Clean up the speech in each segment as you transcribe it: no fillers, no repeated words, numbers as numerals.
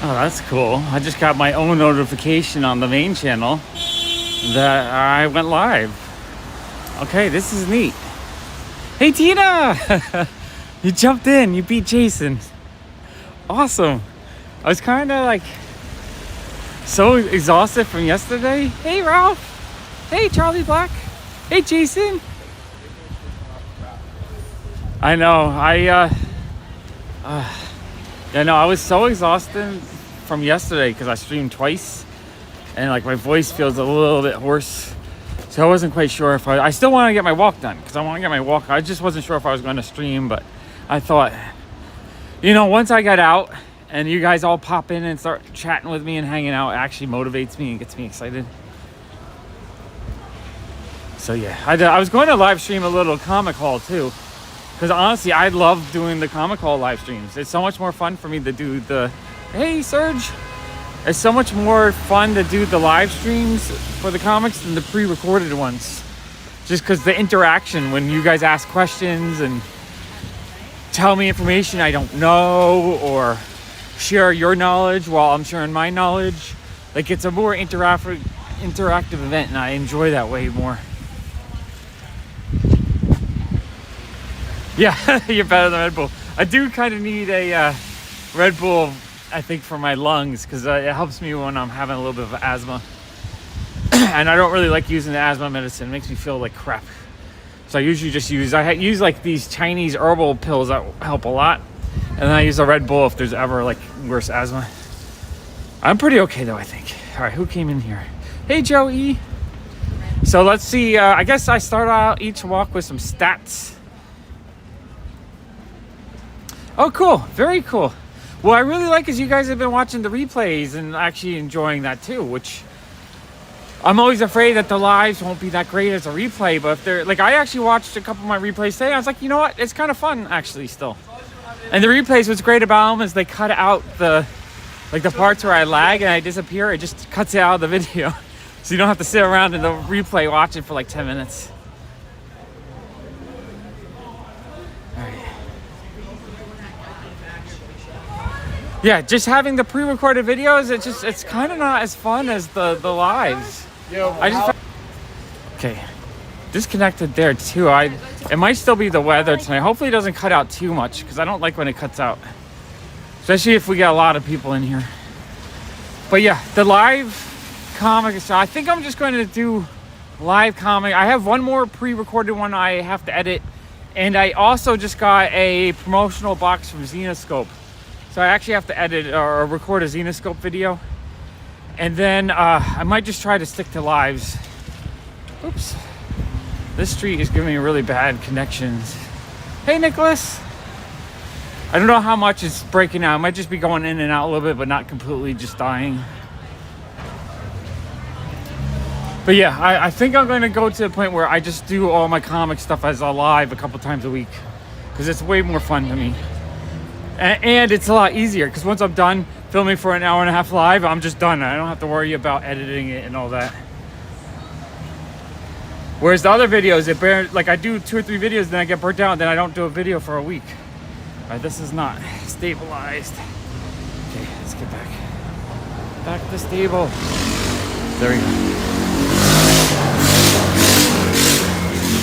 Oh, that's cool. I just got my own notification on the main channel that I went live. Okay, this is neat. Hey, Tina! You jumped in. You beat Jason. Awesome. I was kind of like so exhausted from yesterday. Hey, Ralph. Hey, Charlie Black. Hey, Jason. I know. I was so exhausted from yesterday because I streamed twice, and like my voice feels a little bit hoarse. So I wasn't quite sure if I still want to get my walk done because I want to get my walk. I just wasn't sure if I was going to stream, but I thought, once I get out and you guys all pop in and start chatting with me and hanging out, it actually motivates me and gets me excited. So yeah, I was going to live stream a little comic haul too, because honestly, I love doing the comic haul live streams. It's so much more fun for me to do hey Serge, it's so much more fun to do the live streams for the comics than the pre-recorded ones. Just because the interaction when you guys ask questions and tell me information I don't know, or share your knowledge while I'm sharing my knowledge. Like, it's a more interactive event, and I enjoy that way more. Yeah, you're better than Red Bull. I do kind of need a Red Bull, I think, for my lungs, because it helps me when I'm having a little bit of asthma. And I don't really like using the asthma medicine. It makes me feel like crap. So I usually just use like these Chinese herbal pills that help a lot. And then I use a Red Bull if there's ever like worse asthma. I'm pretty okay though, I think. All right, who came in here? Hey, Joey. So let's see. I guess I start out each walk with some stats. Oh, cool. Very cool. What I really like is you guys have been watching the replays and actually enjoying that too, which I'm always afraid that the lives won't be that great as a replay, but if they're like, I actually watched a couple of my replays today. I was like, you know what? It's kind of fun actually still. And the replays, what's great about them is they cut out the parts where I lag and I disappear. It just cuts it out of the video. So you don't have to sit around in the replay watching for like 10 minutes. All right. Yeah, just having the pre-recorded videos, it's kind of not as fun as the lives. Okay, disconnected there too. It might still be the weather tonight. Hopefully it doesn't cut out too much, because I don't like when it cuts out, especially if we get a lot of people in here. But yeah, the live comic, so I think I'm just going to do live comic. I have one more pre-recorded one I have to edit, and I also just got a promotional box from Xenoscope, so I actually have to edit or record a Xenoscope video. And then I might just try to stick to lives. Oops. This street is giving me really bad connections. Hey, Nicholas. I don't know how much it's breaking out. It might just be going in and out a little bit, but not completely just dying. But yeah, I think I'm going to go to the point where I just do all my comic stuff as a live a couple times a week, because it's way more fun to me. And it's a lot easier, because once I'm done filming for an hour and a half live, I'm just done. I don't have to worry about editing it and all that. Whereas the other videos, I do 2 or 3 videos, then I get burnt out, then I don't do a video for a week. All right, this is not stabilized. Okay, let's get back to the stable. There we go.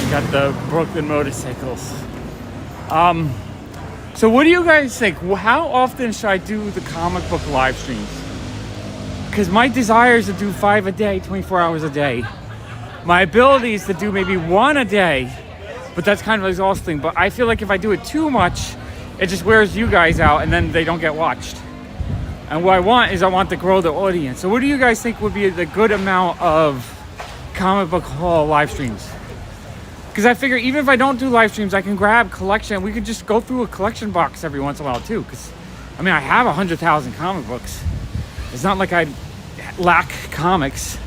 We got the Brooklyn motorcycles. So what do you guys think? How often should I do the comic book live streams? Because my desire is to do 5 a day, 24 hours a day. My ability is to do maybe 1 a day, but that's kind of exhausting. But I feel like if I do it too much, it just wears you guys out and then they don't get watched. And what I want to grow the audience. So what do you guys think would be the good amount of comic book haul live streams? Because I figure even if I don't do live streams, I can grab collection. We could just go through a collection box every once in a while too. Because I mean, I have 100,000 comic books. It's not like I lack comics.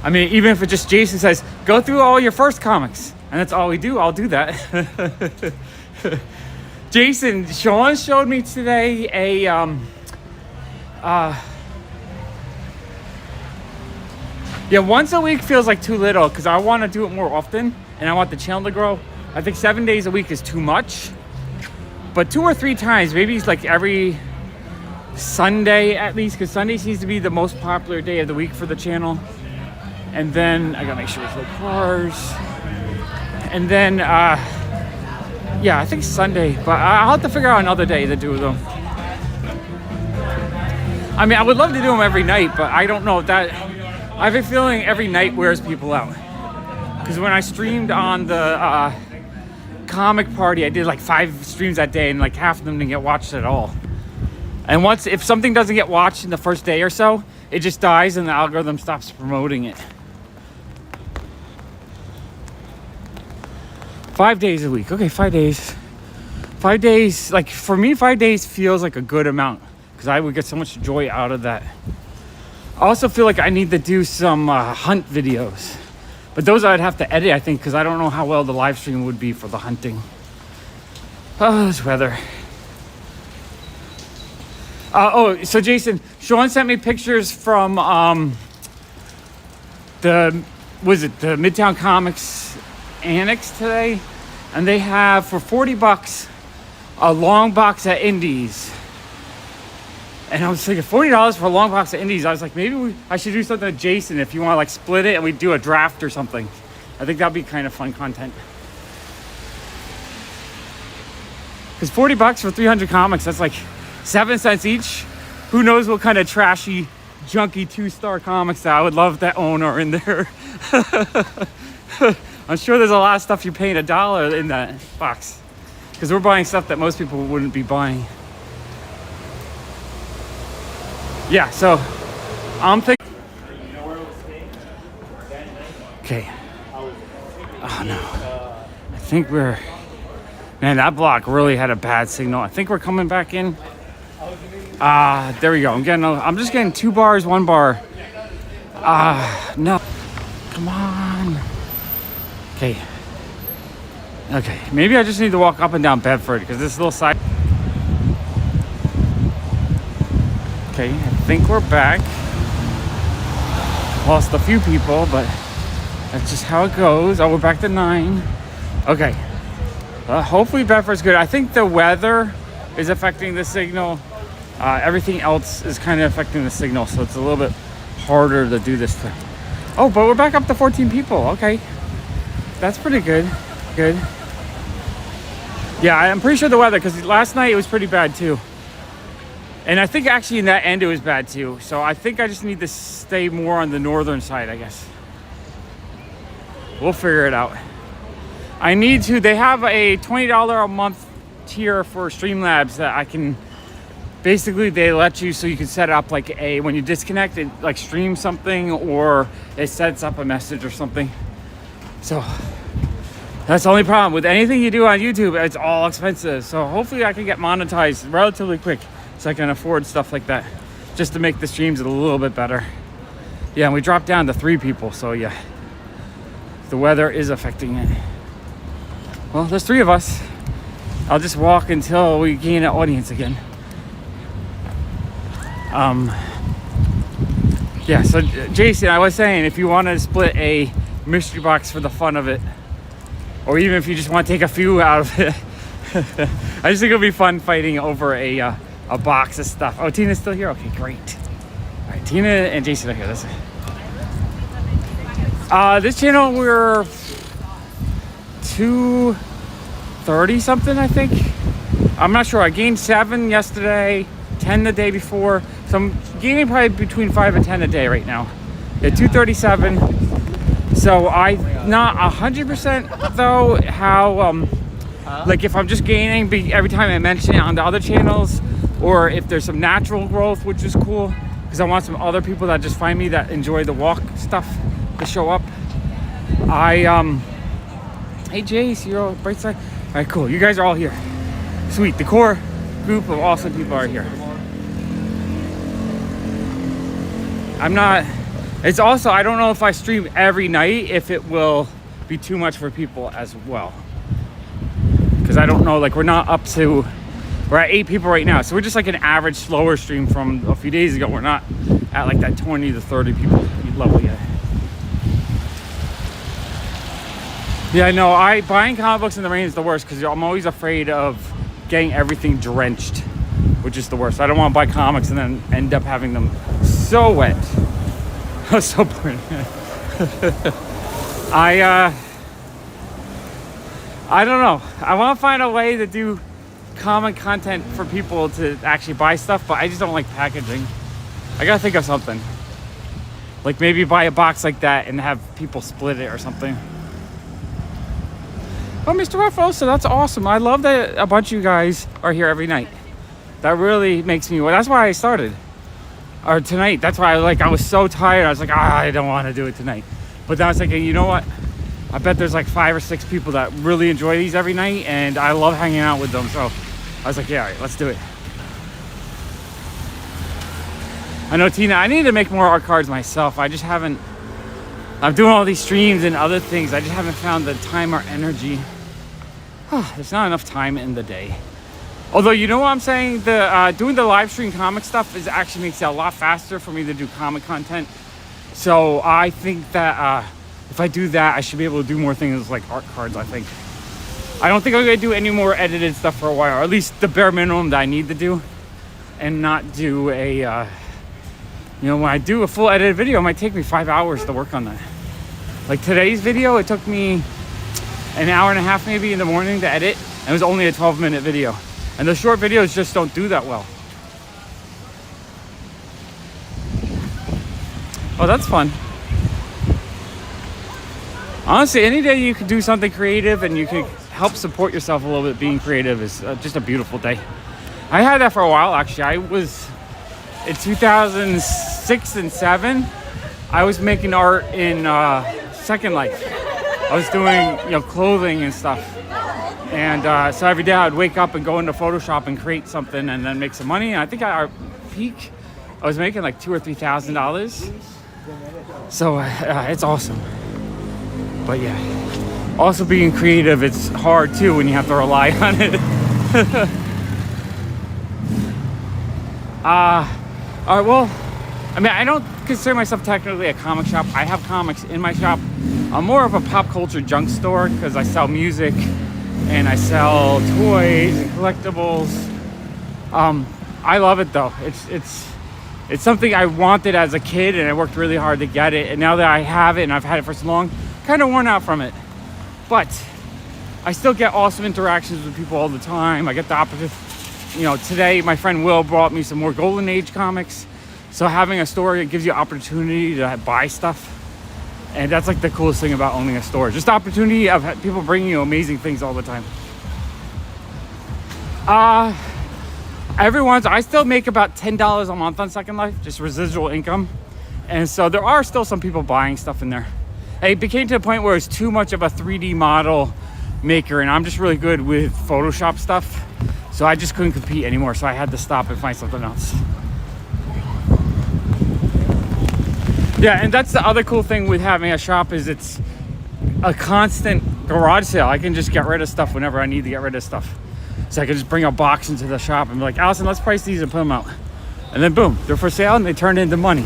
I mean, even if it just Jason says, go through all your first comics, and that's all we do, I'll do that. Sean showed me today a yeah, once a week feels like too little, because I want to do it more often and I want the channel to grow. I think 7 days a week is too much, but 2 or 3 times, maybe it's like every Sunday at least, because Sunday seems to be the most popular day of the week for the channel. And then I gotta make sure there's no cars. And then, yeah, I think Sunday, but I'll have to figure out another day to do them. I mean, I would love to do them every night, but I don't know if that. I have a feeling every night wears people out. Because when I streamed on the comic party, I did like 5 streams that day, and like half of them didn't get watched at all. And if something doesn't get watched in the first day or so, it just dies and the algorithm stops promoting it. 5 days a week. Okay, 5 days. 5 days, like for me, 5 days feels like a good amount because I would get so much joy out of that. I also feel like I need to do some hunt videos. But those I'd have to edit, I think, because I don't know how well the live stream would be for the hunting. Oh, this weather. So Jason, Sean sent me pictures from the Midtown Comics Annex today, and they have for $40 a long box at Indies. And I was thinking $40 for a long box of Indies. I was like, maybe I should do something with Jason if you want to like split it and we do a draft or something. I think that'd be kind of fun content. Because $40 for 300 comics, that's like 7 cents each. Who knows what kind of trashy, junky 2-star comics that I would love to own are in there. I'm sure there's a lot of stuff you're paying $1 in that box. Because we're buying stuff that most people wouldn't be buying. Yeah, so I'm thinking. Okay. Oh no. I think we're. Man, that block really had a bad signal. I think we're coming back in. There we go. I'm just getting 2 bars, 1 bar. No. Come on. Okay. Okay. Maybe I just need to walk up and down Bedford because this little side. Okay, I think we're back. Lost a few people, but that's just how it goes. Oh, we're back to 9. Okay. Hopefully Bedford's good. I think the weather is affecting the signal. Everything else is kind of affecting the signal, so it's a little bit harder to do this thing. Oh, but we're back up to 14 people. Okay. That's pretty good. Good. Yeah, I'm pretty sure the weather, because last night it was pretty bad too. And I think actually in that end it was bad too. So I think I just need to stay more on the northern side, I guess. We'll figure it out. I need to, they have a $20 a month tier for Streamlabs that I can, basically they let you, so you can set up like when you disconnect, it like streams something or it sets up a message or something. So that's the only problem. With anything you do on YouTube, it's all expensive. So hopefully I can get monetized relatively quick, so I can afford stuff like that, just to make the streams a little bit better. Yeah, and we dropped down to 3 people, so yeah. The weather is affecting it. Well, there's 3 of us. I'll just walk until we gain an audience again. Yeah, so Jason, I was saying, if you want to split a mystery box for the fun of it, or even if you just want to take a few out of it, I just think it'll be fun fighting over a box of stuff. Oh, Tina's still here? Okay, great. All right, Tina and Jason are here. That's it. This channel, we're 230 something, I think. I'm not sure. I gained 7 yesterday, 10 the day before. So I'm gaining probably between 5 and 10 a day right now. Yeah, 237. So I'm not 100% though how, like if I'm just gaining every time I mention it on the other channels, or if there's some natural growth, which is cool, because I want some other people that just find me that enjoy the walk stuff to show up. Hey Jace, you're all bright side. All right, cool. You guys are all here. Sweet. The core group of awesome people are here. It's also, I don't know if I stream every night, if it will be too much for people as well. Because I don't know, like we're at 8 people right now. So we're just like an average slower stream from a few days ago. We're not at like that 20 to 30 people level yet. Yeah, no, buying comic books in the rain is the worst because I'm always afraid of getting everything drenched. which is the worst. I don't want to buy comics and then end up having them so wet. So boring. I don't know. I want to find a way to do comic content for people to actually buy stuff, but I just don't like packaging. I gotta think of something. Like maybe buy a box like that and have people split it or something. Oh, Mr. Raffosa, that's awesome. I love that a bunch of you guys are here every night. That really makes me, well, that's why I started. Or tonight, that's why I was so tired. I was like, I don't want to do it tonight. But then I was thinking, you know what? I bet there's like 5 or 6 people that really enjoy these every night, and I love hanging out with them. So I was like, yeah, all right, let's do it. I know, Tina, I need to make more art cards myself. I just haven't, I'm doing all these streams and other things. I just haven't found the time or energy. There's not enough time in the day. Although, you know what I'm saying? Doing the live stream comic stuff actually makes it a lot faster for me to do comic content. So I think that if I do that, I should be able to do more things like art cards, I think. I don't think I'm going to do any more edited stuff for a while, or at least the bare minimum that I need to do, and not do a, you know, when I do a full edited video, it might take me 5 hours to work on that. Like today's video, it took me an hour and a half maybe in the morning to edit, and it was only a 12-minute video. And the short videos just don't do that well. Oh, that's fun. Honestly, any day you can do something creative and you can help support yourself a little bit being creative is just a beautiful day. I had that for a while, actually. I was, in 2006 and 7, I was making art in Second Life. I was doing, you know, clothing and stuff. And so every day I'd wake up and go into Photoshop and create something and then make some money. And I think at our peak, I was making like $2,000 or $3,000. So it's awesome. But yeah, also being creative, it's hard too when you have to rely on it. All right, well, I mean, I don't consider myself technically a comic shop. I have comics in my shop. I'm more of a pop culture junk store because I sell music and I sell toys and collectibles. I love it though. It's something I wanted as a kid, and I worked really hard to get it. And now that I have it and I've had it for so long, kind of worn out from it. But I still get awesome interactions with people all the time. I get the opportunity. You know, today my friend Will brought me some more Golden Age comics. So having a store, it gives you opportunity to buy stuff. And that's like the coolest thing about owning a store. Just the opportunity of people bringing you amazing things all the time. I still make about $10 a month on Second Life, just residual income. And so there are still some people buying stuff in there. It became to a point where it's too much of a 3D model maker, and I'm just really good with Photoshop stuff. So I just couldn't compete anymore. So I had to stop and find something else. Yeah, and that's the other cool thing with having a shop is it's a constant garage sale. I can just get rid of stuff whenever I need to get rid of stuff. So I can just bring a box into the shop and be like, Allison, let's price these and put them out. And then boom, they're for sale and they turn into money.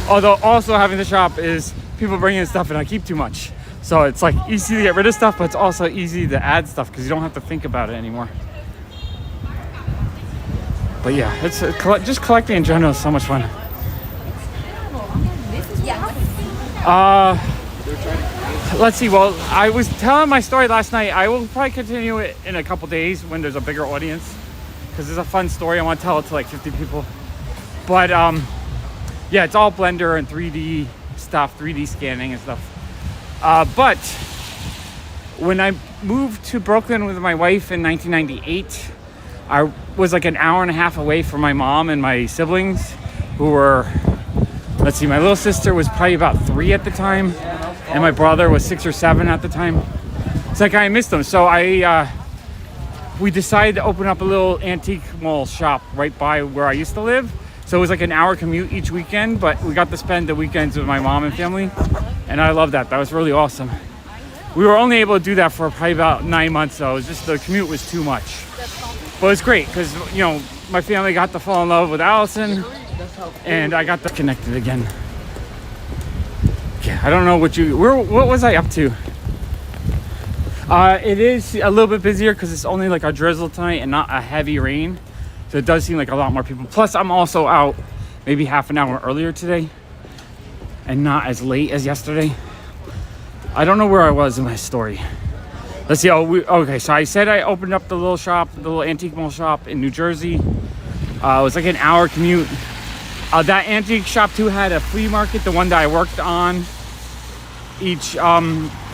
Although also having the shop is people bring in stuff and I keep too much. So it's like easy to get rid of stuff, but it's also easy to add stuff because you don't have to think about it anymore. But yeah, it's just collecting in general is so much fun. Let's see. Well, I was telling my story last night. I will probably continue it in a couple days when there's a bigger audience because it's a fun story. I want to tell it to like 50 people. But yeah, it's all Blender and 3D stuff, 3D scanning and stuff. But when I moved to Brooklyn with my wife in 1998, I was like an hour and a half away from my mom and my siblings who were, let's see, my little sister was probably about 3 at the time, and my brother was 6 or 7 at the time. It's like I missed them. So we decided to open up a little antique mall shop right by where I used to live. So it was like an hour commute each weekend, but we got to spend the weekends with my mom and family, and I love that. That was really awesome. We were only able to do that for probably about 9 months, so it was just the commute was too much. But it's great because, you know, my family got to fall in love with Allison, and I got to connected again. Yeah, I don't know what was I up to? It is a little bit busier because it's only like a drizzle tonight and not a heavy rain. So it does seem like a lot more people. Plus, I'm also out maybe half an hour earlier today and not as late as yesterday. I don't know where I was in my story. Let's see. Okay, so I said I opened up the little shop, the little antique mall shop in New Jersey. It was like an hour commute. That antique shop too had a flea market, the one that I worked on each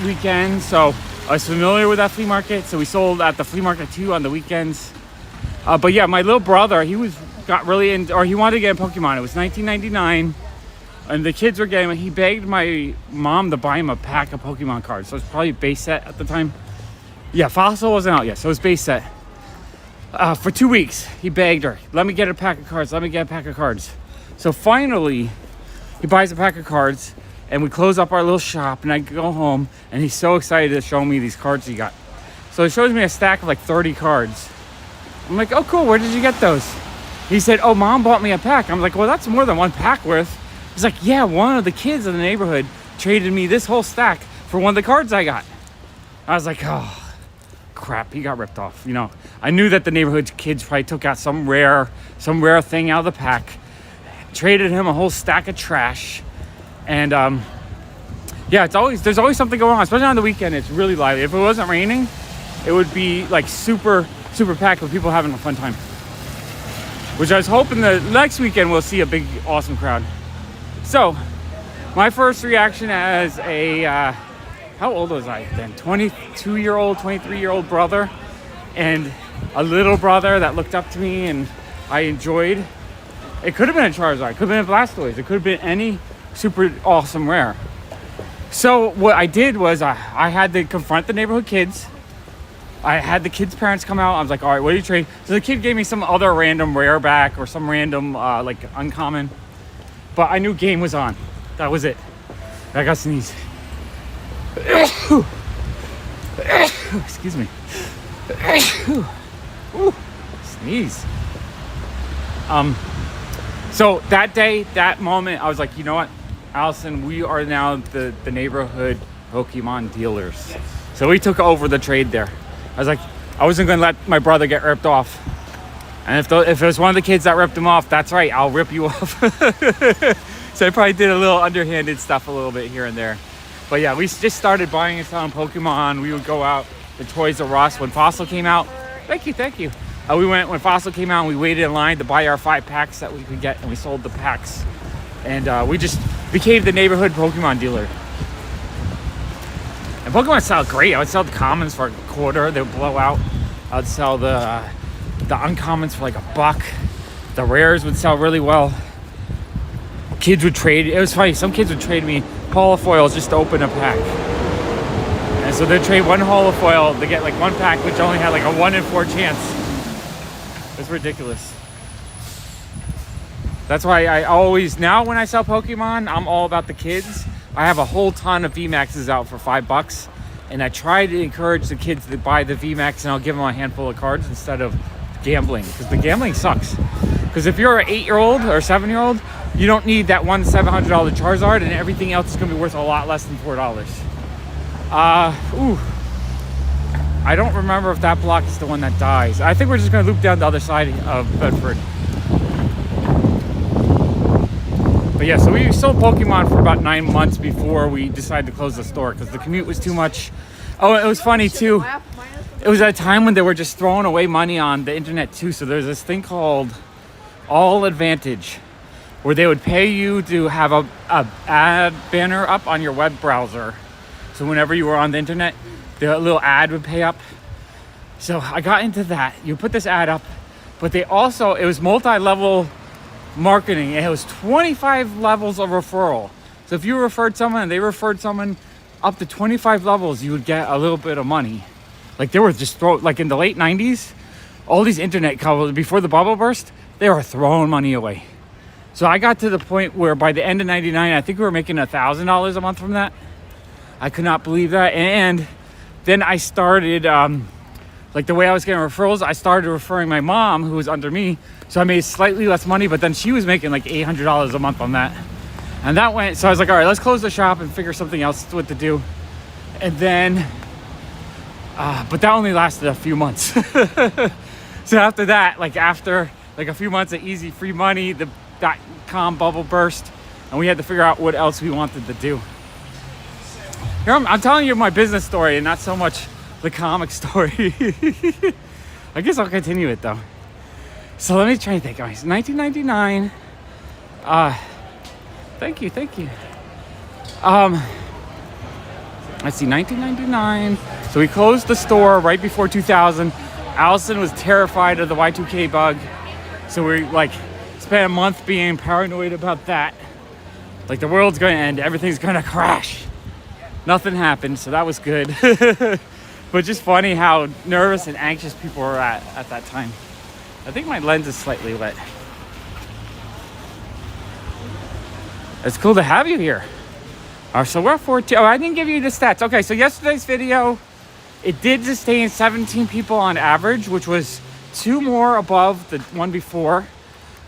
weekend. So I was familiar with that flea market. So we sold at the flea market too on the weekends. But yeah, my little brother, he wanted to get a Pokemon. It was 1999. And the kids were getting, he begged my mom to buy him a pack of Pokemon cards. So it's probably base set at the time. Yeah, Fossil wasn't out yet, so it was base set. For 2 weeks, he begged her, let me get a pack of cards, let me get a pack of cards. So finally, he buys a pack of cards, and we close up our little shop, and I go home, and he's so excited to show me these cards he got. So he shows me a stack of like 30 cards. I'm like, oh cool, where did you get those? He said, oh, mom bought me a pack. I'm like, well, that's more than one pack worth. He's like, yeah, one of the kids in the neighborhood traded me this whole stack for one of the cards I got. I was like, oh, crap, he got ripped off. You know, I knew that the neighborhood kids probably took out some rare thing out of the pack, traded him a whole stack of trash. And yeah, there's always something going on, especially on the weekend. It's really lively. If it wasn't raining, it would be like super packed with people having a fun time. Which I was hoping the next weekend we'll see a big, awesome crowd. So, my first reaction as a, how old was I then? 22-year-old, 23-year-old brother, and a little brother that looked up to me and I enjoyed. It could have been a Charizard, it could have been a Blastoise, it could have been any super awesome rare. So, what I did was I had to confront the neighborhood kids. I had the kids' parents come out. I was like, all right, what do you trade? So the kid gave me some other random rare back or some random, like, uncommon. But I knew game was on. That was it. I got sneeze. Excuse me. Sneeze. So that day, that moment, I was like, you know what, Allison, we are now the neighborhood Pokemon dealers. So we took over the trade there. I was like, I wasn't going to let my brother get ripped off. And if it was one of the kids that ripped him off, that's right, I'll rip you off. So I probably did a little underhanded stuff a little bit here and there. But yeah, we just started buying and selling Pokemon. We would go out to Toys R Us when Fossil came out. Thank you. We went when Fossil came out and we waited in line to buy our 5 packs that we could get, and we sold the packs. And we just became the neighborhood Pokemon dealer. And Pokemon sell great. I would sell the commons for $0.25. They would blow out. I would sell the uncommons for like $1. The rares would sell really well. Kids would trade. It was funny. Some kids would trade me holofoils just to open a pack. And so they'd trade one holofoil to get like one pack, which only had like a 1 in 4 chance. It's ridiculous. That's why I always, now when I sell Pokemon, I'm all about the kids. I have a whole ton of VMAXs out for $5. And I try to encourage the kids to buy the VMAX, and I'll give them a handful of cards instead of gambling, because the gambling sucks. Because if you're an 8-year-old or 7-year-old, you don't need that one $700 Charizard, and everything else is going to be worth a lot less than $4. I don't remember if that block is the one that dies. I think we're just going to loop down the other side of Bedford. But yeah, so we sold Pokemon for about 9 months before we decided to close the store because the commute was too much. Oh, it was funny too. It was at a time when they were just throwing away money on the internet too. So there's this thing called All Advantage, where they would pay you to have a ad banner up on your web browser. So whenever you were on the internet, the little ad would pay up. So I got into that. You put this ad up, but it was multi-level marketing. It was 25 levels of referral. So if you referred someone and they referred someone up to 25 levels, you would get a little bit of money. Like they were just like in the late 90s, all these internet companies, before the bubble burst, they were throwing money away. So I got to the point where by the end of 99, I think we were making $1,000 a month from that. I could not believe that. And then I started, like the way I was getting referrals, I started referring my mom, who was under me. So I made slightly less money, but then she was making like $800 a month on that. And that went, so I was like, all right, let's close the shop and figure something else what to do. And then But that only lasted a few months. So after that, after a few months of easy free money, the .com bubble burst, and we had to figure out what else we wanted to do. Here I'm telling you my business story and not so much the comic story. I guess I'll continue it though. So let me try and think, guys. 1999. Thank you. Let's see, 1999. So we closed the store right before 2000. Allison was terrified of the Y2K bug. So we spent a month being paranoid about that. Like the world's gonna end, everything's gonna crash. Nothing happened, so that was good. But just funny how nervous and anxious people were at that time. I think my lens is slightly wet. It's cool to have you here. So we're at 14. Oh, I didn't give you the stats. Okay, so yesterday's video, it did sustain 17 people on average, which was 2 more above the one before.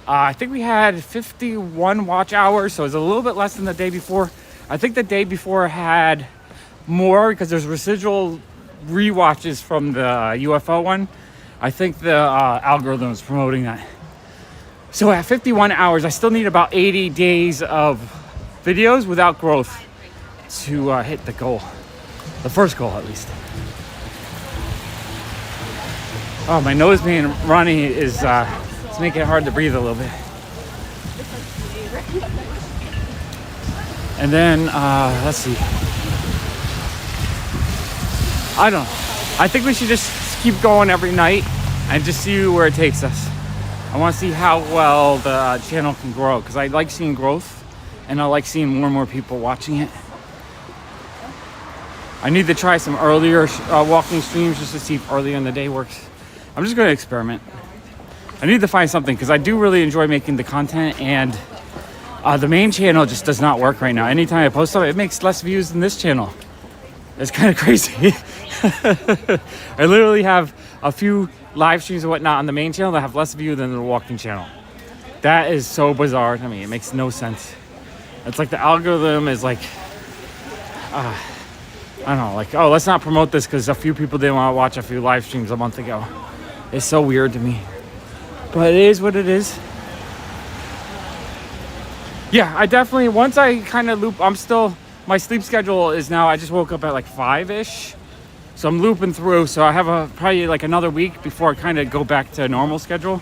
I think we had 51 watch hours, so it was a little bit less than the day before. I think the day before had more because there's residual rewatches from the UFO one. I think the algorithm is promoting that. So at 51 hours, I still need about 80 days of videos without growth to hit the goal. The first goal, at least. Oh, my nose being runny is it's making it hard to breathe a little bit. And then, let's see. I don't know. I think we should just keep going every night and just see where it takes us. I want to see how well the channel can grow because I like seeing growth and I like seeing more and more people watching it. I need to try some earlier walking streams just to see if earlier in the day works. I'm just going to experiment. I need to find something because I do really enjoy making the content and the main channel just does not work right now. Anytime I post something, it makes less views than this channel. It's kind of crazy. I literally have a few live streams and whatnot on the main channel that have less view than the walking channel. That is so bizarre to me. It makes no sense. It's like the algorithm is I don't know, oh, let's not promote this because a few people didn't want to watch a few live streams a month ago. It's so weird to me. But it is what it is. Yeah, I definitely, once I kind of loop, my sleep schedule is now, I just woke up at 5-ish. So I'm looping through. So I have probably another week before I kind of go back to a normal schedule.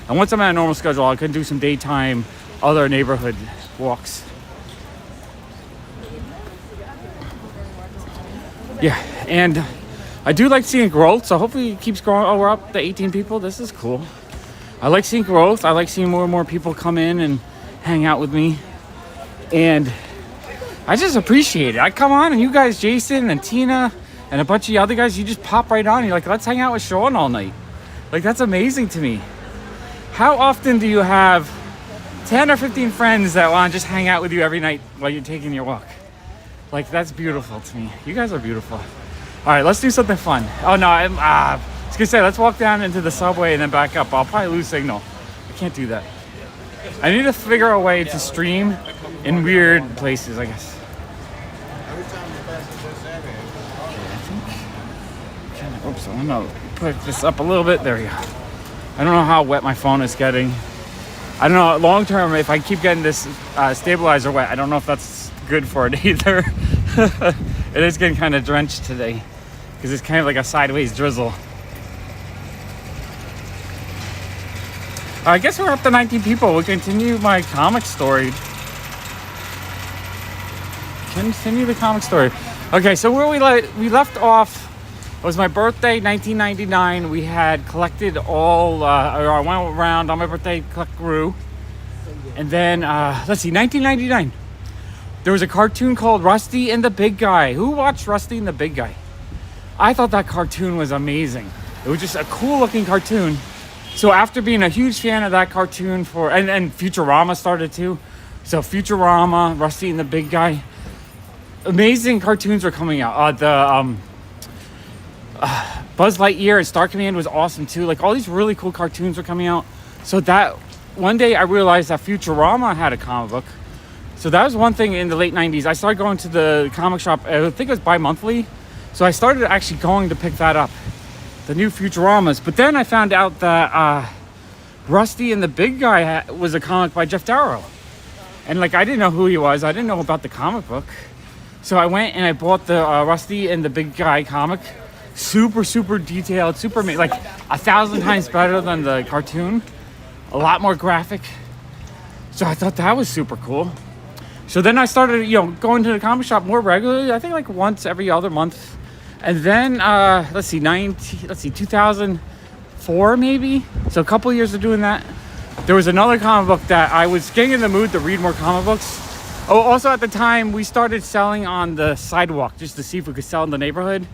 And once I'm at a normal schedule, I can do some daytime, other neighborhood walks. Yeah, and I do like seeing growth. So hopefully it keeps growing. Oh, we're up to 18 people. This is cool. I like seeing growth. I like seeing more and more people come in and hang out with me. And I just appreciate it. I come on and you guys, Jason and Tina and a bunch of the other guys, you just pop right on. You're like, let's hang out with Sean all night. That's amazing to me. How often do you have 10 or 15 friends that want to just hang out with you every night while you're taking your walk? That's beautiful to me. You guys are beautiful. All right, let's do something fun. Oh no, I was gonna say, let's walk down into the subway and then back up. I'll probably lose signal. I can't do that. I need to figure a way to stream in weird places, I guess. Oops, I'm gonna put this up a little bit. There we go. I don't know how wet my phone is getting. I don't know, long term, if I keep getting this stabilizer wet, I don't know if that's good for it either. It is getting kind of drenched today because it's kind of like a sideways drizzle. I guess we're up to 19 people. We'll continue my comic story. Continue the comic story. Okay, so where we left off, it was my birthday, 1999. We had collected all, I went around on my birthday, collect grew. And then, let's see, 1999. There was a cartoon called Rusty and the Big Guy. Who watched Rusty and the Big Guy? I thought that cartoon was amazing. It was just a cool looking cartoon. So after being a huge fan of that cartoon and Futurama started too. So Futurama, Rusty and the Big Guy. Amazing cartoons were coming out. Buzz Lightyear and Star Command was awesome too. All these really cool cartoons were coming out. So that one day I realized that Futurama had a comic book. So that was one thing in the late 90s. I started going to the comic shop, I think it was bi-monthly. So I started actually going to pick that up, the new Futuramas. But then I found out that Rusty and the Big Guy was a comic by Jeff Darrow. And like, I didn't know who he was. I didn't know about the comic book. So I went and I bought the Rusty and the Big Guy comic. Super, super detailed, super, like 1,000 times better than the cartoon. A lot more graphic. So I thought that was super cool. So then I started, going to the comic shop more regularly. I think like once every other month. And then, 2004 maybe. So a couple years of doing that. There was another comic book that I was getting in the mood to read more comic books. Oh, also at the time we started selling on the sidewalk just to see if we could sell in the neighborhood.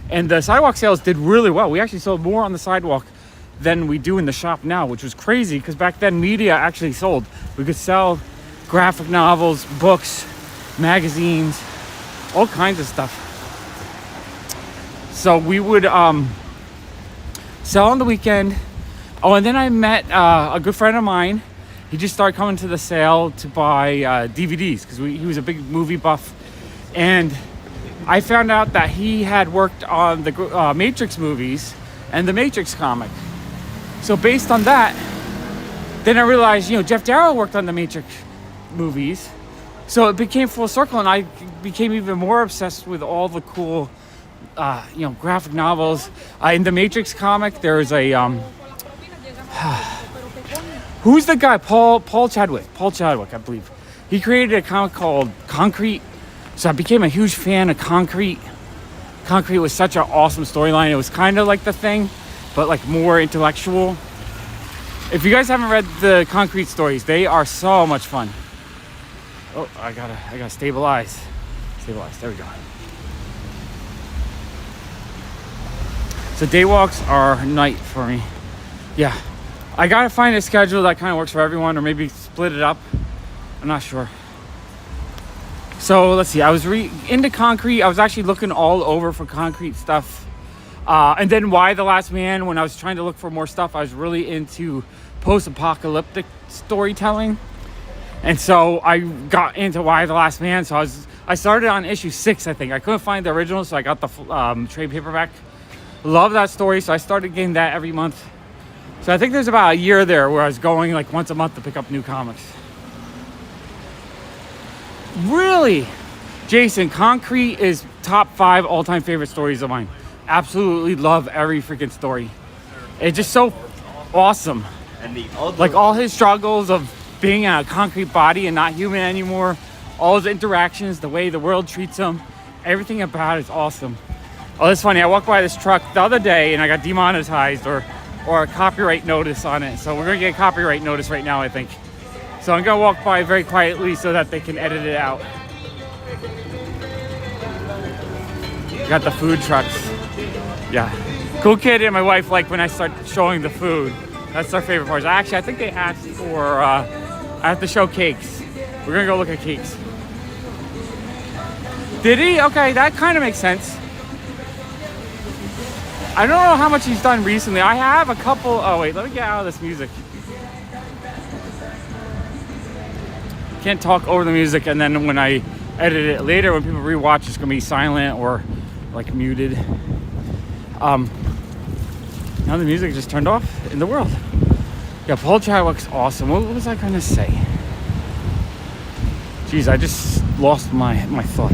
And the sidewalk sales did really well. We actually sold more on the sidewalk than we do in the shop now, which was crazy because back then media actually sold. We could sell graphic novels, books, magazines, all kinds of stuff. So we would sell on the weekend. Oh, and then I met a good friend of mine. He just started coming to the sale to buy DVDs because he was a big movie buff. And I found out that he had worked on the Matrix movies and the Matrix comic. So based on that, then I realized, Jeff Darrow worked on the Matrix movies. So it became full circle, and I became even more obsessed with all the cool, graphic novels. In the Matrix comic, there's a, who's the guy? Paul Chadwick, I believe. He created a comic called Concrete. So I became a huge fan of Concrete. Concrete was such an awesome storyline. It was kind of like The Thing, but like more intellectual. If you guys haven't read the Concrete stories, they are so much fun. Oh, I gotta stabilize. There we go. So day walks are night for me. Yeah, I gotta find a schedule that kind of works for everyone, or maybe split it up. I'm not sure. So let's see, I was into Concrete. I was actually looking all over for Concrete stuff. And then Why the Last Man, when I was trying to look for more stuff, I was really into post-apocalyptic storytelling. And so I got into Why the Last Man. So I started on issue 6, I think. I couldn't find the original, so I got the trade paperback. Love that story, so I started getting that every month. So I think there's about a year there where I was going like once a month to pick up new comics. Really? Jason, Concrete is top 5 all-time favorite stories of mine. Absolutely love every freaking story. It's just so awesome. And like all his struggles of being in a concrete body and not human anymore, all his interactions, the way the world treats him, everything about it is awesome. Oh, that's funny. I walked by this truck the other day and I got demonetized or a copyright notice on it. So we're gonna get a copyright notice right now, I think. So I'm gonna walk by very quietly so that they can edit it out. Got the food trucks. Yeah. Cool kid and my wife like when I start showing the food. That's their favorite part. Actually, I think they asked for, I have to show cakes. We're gonna go look at cakes. Did he? Okay, that kind of makes sense. I don't know how much he's done recently. I have a couple, oh wait, let me get out of this music. Can't talk over the music, and then when I edit it later, when people rewatch, it's gonna be silent or like muted. Now the music just turned off in the world. Yeah, Paul Chadwick's awesome. What was I gonna say? Jeez, I just lost my thought.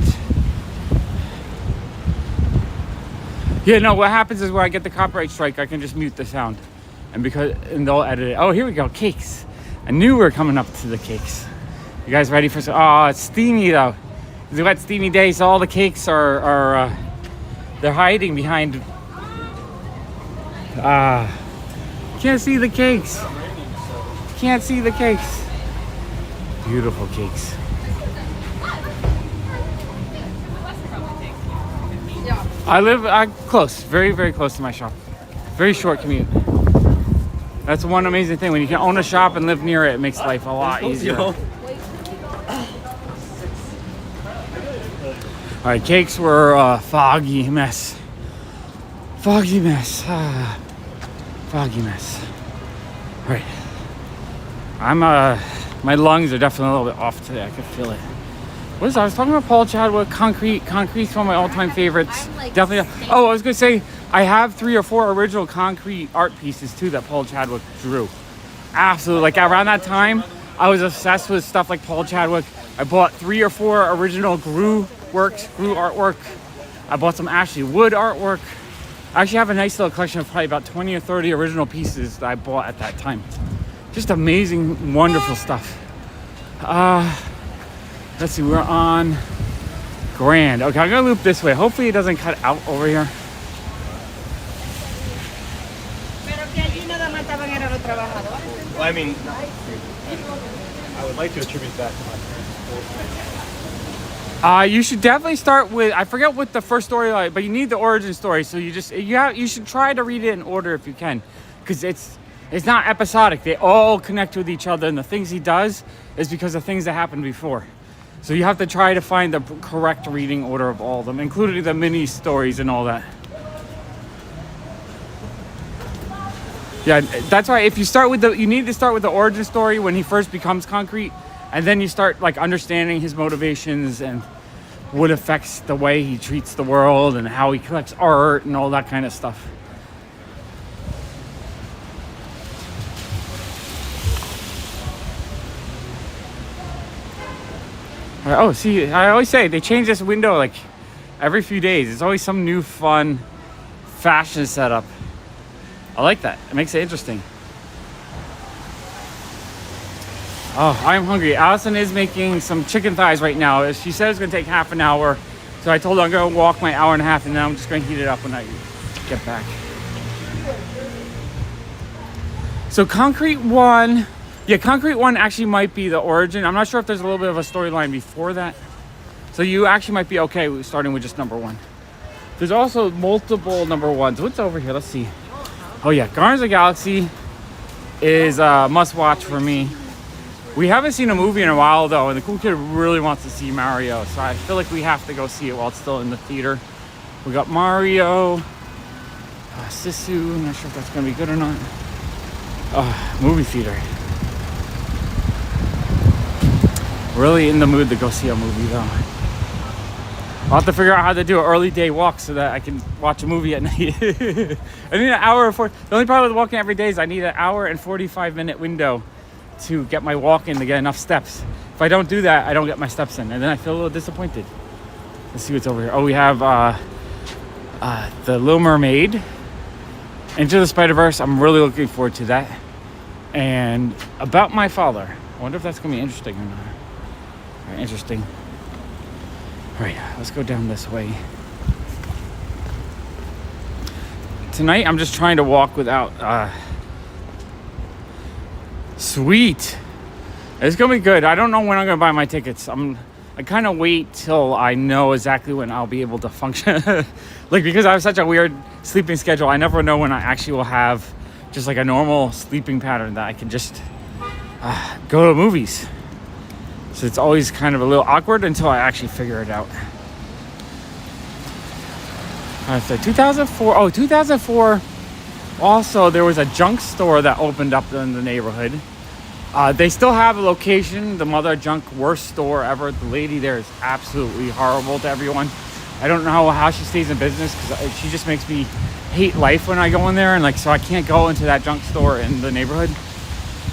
Yeah, no, what happens is where I get the copyright strike, I can just mute the sound. And they'll edit it. Oh, here we go, cakes. I knew we were coming up to the cakes. You guys ready for some? Oh, it's steamy though. It's a wet, steamy day, so all the cakes are they're hiding behind. Can't see the cakes. Can't see the cakes. Beautiful cakes. I live close, very, very close to my shop. Very short commute. That's one amazing thing. When you can own a shop and live near it, it makes life a lot easier. All right, cakes were a foggy mess. Foggy mess. Foggy mess. All right. My lungs are definitely a little bit off today. I can feel it. What is that? I was talking about Paul Chadwick, Concrete. Concrete's one of my all-time favorites. Definitely. Oh, I was gonna say I have 3 or 4 original Concrete art pieces too that Paul Chadwick drew. Absolutely. Like around that time, I was obsessed with stuff like Paul Chadwick. I bought 3 or 4 original Grew artwork. I bought some Ashley Wood artwork. I actually have a nice little collection of probably about 20 or 30 original pieces that I bought at that time. Just amazing, wonderful stuff. Let's see, we're on Grand. Okay, I'm gonna loop this way. Hopefully it doesn't cut out over here. Well, I mean, I would like to attribute that to my You should definitely start with, I forget what the first story like, but you need the origin story. So you should try to read it in order if you can, because it's not episodic. They all connect with each other, and the things he does is because of things that happened before. So you have to try to find the correct reading order of all of them, including the mini stories and all that. Yeah, that's why if you start with you need to start with the origin story when he first becomes Concrete, and then you start like understanding his motivations and what affects the way he treats the world and how he collects art and all that kind of stuff. Oh, see, I always say they change this window like every few days. It's always some new fun fashion setup. I like that. It makes it interesting. Oh, I'm hungry. Allison is making some chicken thighs right now. She said it's going to take half an hour. So I told her I'm going to walk my hour and a half, and then I'm just going to heat it up when I get back. So Concrete 1... Yeah, Concrete 1 actually might be the origin. I'm not sure if there's a little bit of a storyline before that. So you actually might be okay with starting with just number 1. There's also multiple number 1s. What's over here? Let's see. Oh yeah, Guardians of the Galaxy is a must-watch for me. We haven't seen a movie in a while though, and the cool kid really wants to see Mario. So I feel like we have to go see it while it's still in the theater. We got Mario, Sisu. I'm not sure if that's going to be good or not. Movie theater. Really in the mood to go see a movie though. I'll have to figure out how to do an early day walk so that I can watch a movie at night. I need an hour and 40. The only problem with walking every day is I need an hour and 45-minute window to get my walk in to get enough steps. If I don't do that, I don't get my steps in, and then I feel a little disappointed. Let's see what's over here. Oh, we have the Little Mermaid, Into the Spider-Verse. I'm really looking forward to that. And About My Father. I wonder if that's going to be interesting or not. Very interesting. All right, let's go down this way. Tonight, I'm just trying to walk without... Sweet. It's going to be good. I don't know when I'm going to buy my tickets. I kind of wait till I know exactly when I'll be able to function. Like, because I have such a weird sleeping schedule, I never know when I actually will have just like a normal sleeping pattern that I can just go to movies. So it's always kind of a little awkward until I actually figure it out. So 2004. Oh, 2004. Also, there was a junk store that opened up in the neighborhood. They still have a location, the Mother Junk, worst store ever. The lady there is absolutely horrible to everyone. I don't know how she stays in business because she just makes me hate life when I go in there, and like so I can't go into that junk store in the neighborhood.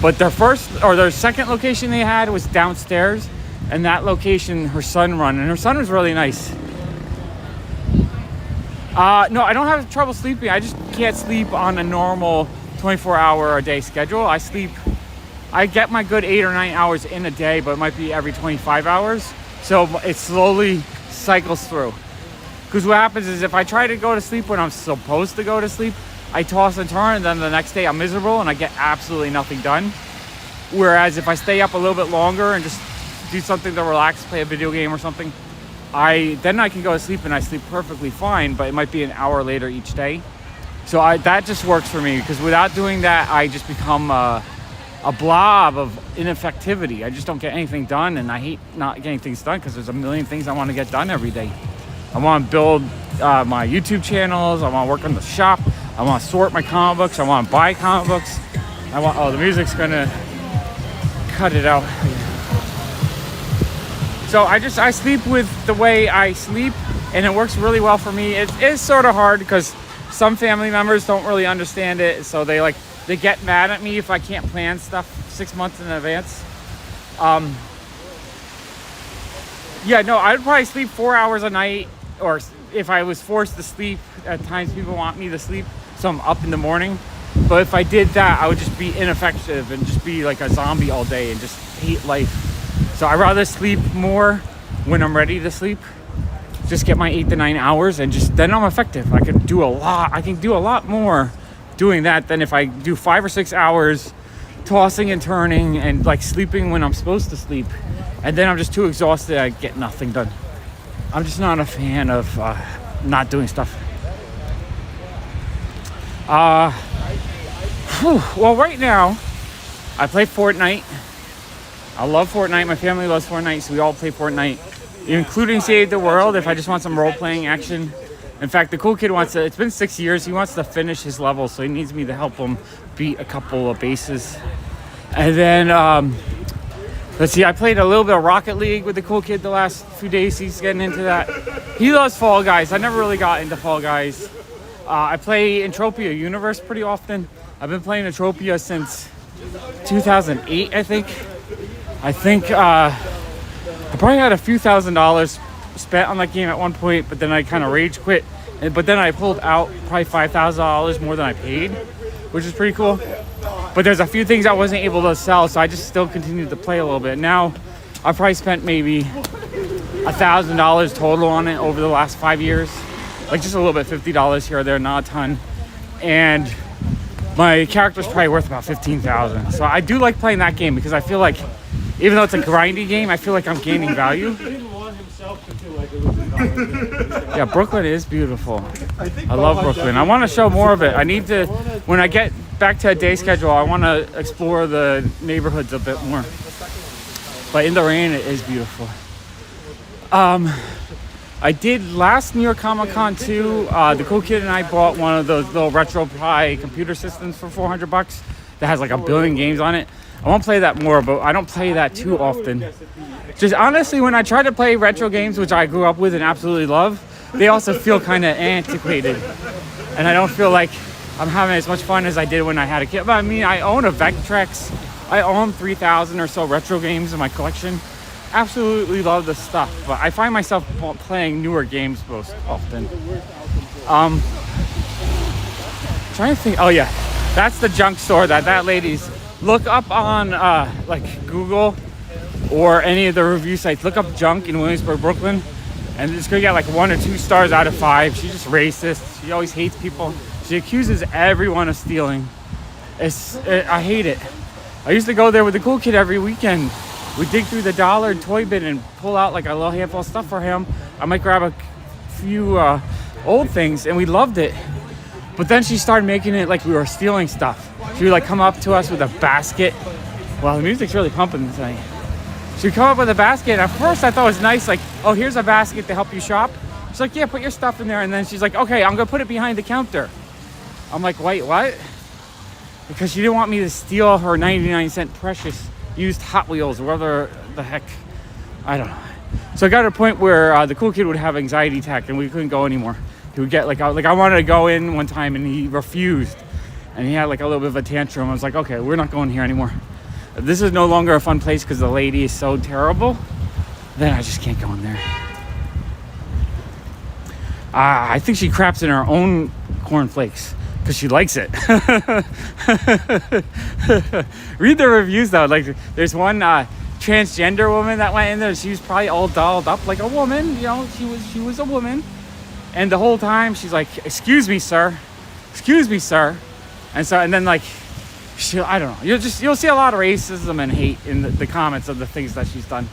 But their second location they had was downstairs, and that location her son run, and her son was really nice. No, I don't have trouble sleeping. I just can't sleep on a normal 24-hour-a-day schedule. I get my good 8 or 9 hours in a day, but it might be every 25 hours. So it slowly cycles through. Because what happens is if I try to go to sleep when I'm supposed to go to sleep, I toss and turn, and then the next day I'm miserable and I get absolutely nothing done. Whereas if I stay up a little bit longer and just do something to relax, play a video game or something, then I can go to sleep and I sleep perfectly fine, but it might be an hour later each day. So that just works for me, because without doing that, I just become a blob of ineffectivity. I just don't get anything done, and I hate not getting things done because there's a million things I want to get done every day. I want to build my YouTube channels. I want to work on the shop. I want to sort my comic books. I want to buy comic books. The music's going to cut it out. So I sleep with the way I sleep, and it works really well for me. It is sort of hard because some family members don't really understand it, so they get mad at me if I can't plan stuff 6 months in advance. Yeah, no, I'd probably sleep 4 hours a night, or if I was forced to sleep, at times people want me to sleep, so I'm up in the morning. But if I did that, I would just be ineffective and just be like a zombie all day and just hate life. So I'd rather sleep more when I'm ready to sleep. Just get my 8 to 9 hours, and then I'm effective. I can do a lot more doing that than if I do 5 or 6 hours tossing and turning and like sleeping when I'm supposed to sleep. And then I'm just too exhausted, I get nothing done. I'm just not a fan of not doing stuff. Well, right now, I play Fortnite. I love Fortnite. My family loves Fortnite, so we all play Fortnite, including Save the World if I just want some role-playing action. In fact, the cool kid it's been 6 years, he wants to finish his level, so he needs me to help him beat a couple of bases. And then, let's see, I played a little bit of Rocket League with the cool kid the last few days. He's getting into that. He loves Fall Guys. I never really got into Fall Guys. I play Entropia Universe pretty often. I've been playing Entropia since 2008, I think. I probably had a few $1,000s spent on that game at one point, but then I kind of rage quit. But then I pulled out probably $5,000 more than I paid, which is pretty cool. But there's a few things I wasn't able to sell, so I just still continued to play a little bit. Now, I've probably spent maybe $1,000 total on it over the last 5 years. Like just a little bit, $50 here or there, not a ton. And my character's probably worth about $15,000. So I do like playing that game because I feel like, even though it's a grindy game, I feel like I'm gaining value. Yeah, Brooklyn is beautiful. I love Brooklyn. I want to show more of it. I need to, when I get back to a day schedule, I want to explore the neighborhoods a bit more. But in the rain, it is beautiful. I did last New York Comic Con too. The cool kid and I bought one of those little RetroPie computer systems for $400 that has like 1 billion games on it. I won't play that more, but I don't play that too often. Just honestly, when I try to play retro games, which I grew up with and absolutely love, they also feel kind of antiquated. And I don't feel like I'm having as much fun as I did when I had a kid. But I mean, I own a Vectrex. I own 3,000 or so retro games in my collection. Absolutely love this stuff, but I find myself playing newer games most often. Trying to think. Oh yeah, that's the junk store that lady's. Look up on like Google or any of the review sites. Look up junk in Williamsburg, Brooklyn, and it's gonna get like 1 or 2 stars out of 5. She's just racist. She always hates people. She accuses everyone of stealing. I hate it. I used to go there with the cool kid every weekend. We dig through the dollar toy bin and pull out like a little handful of stuff for him. I might grab a few old things, and we loved it. But then she started making it like we were stealing stuff. She would like come up to us with a basket. Well, the music's really pumping tonight. She would come up with a basket. At first I thought it was nice, like, oh, here's a basket to help you shop. She's like, yeah, put your stuff in there. And then she's like, okay, I'm gonna put it behind the counter. I'm like, wait, what? Because she didn't want me to steal her 99-cent precious used Hot Wheels or whatever the heck. I don't know. So I got to a point where the cool kid would have anxiety attack and we couldn't go anymore. He would get I wanted to go in one time and he refused. And he had like a little bit of a tantrum. I was like, okay, we're not going here anymore. If this is no longer a fun place because the lady is so terrible, then I just can't go in there. I think she craps in her own cornflakes because she likes it. Read the reviews though. Like there's one transgender woman that went in there. She was probably all dolled up like a woman. You know, she was a woman. And the whole time she's like, excuse me, sir. Excuse me, sir. And then like, I don't know. You'll see a lot of racism and hate in the comments of the things that she's done.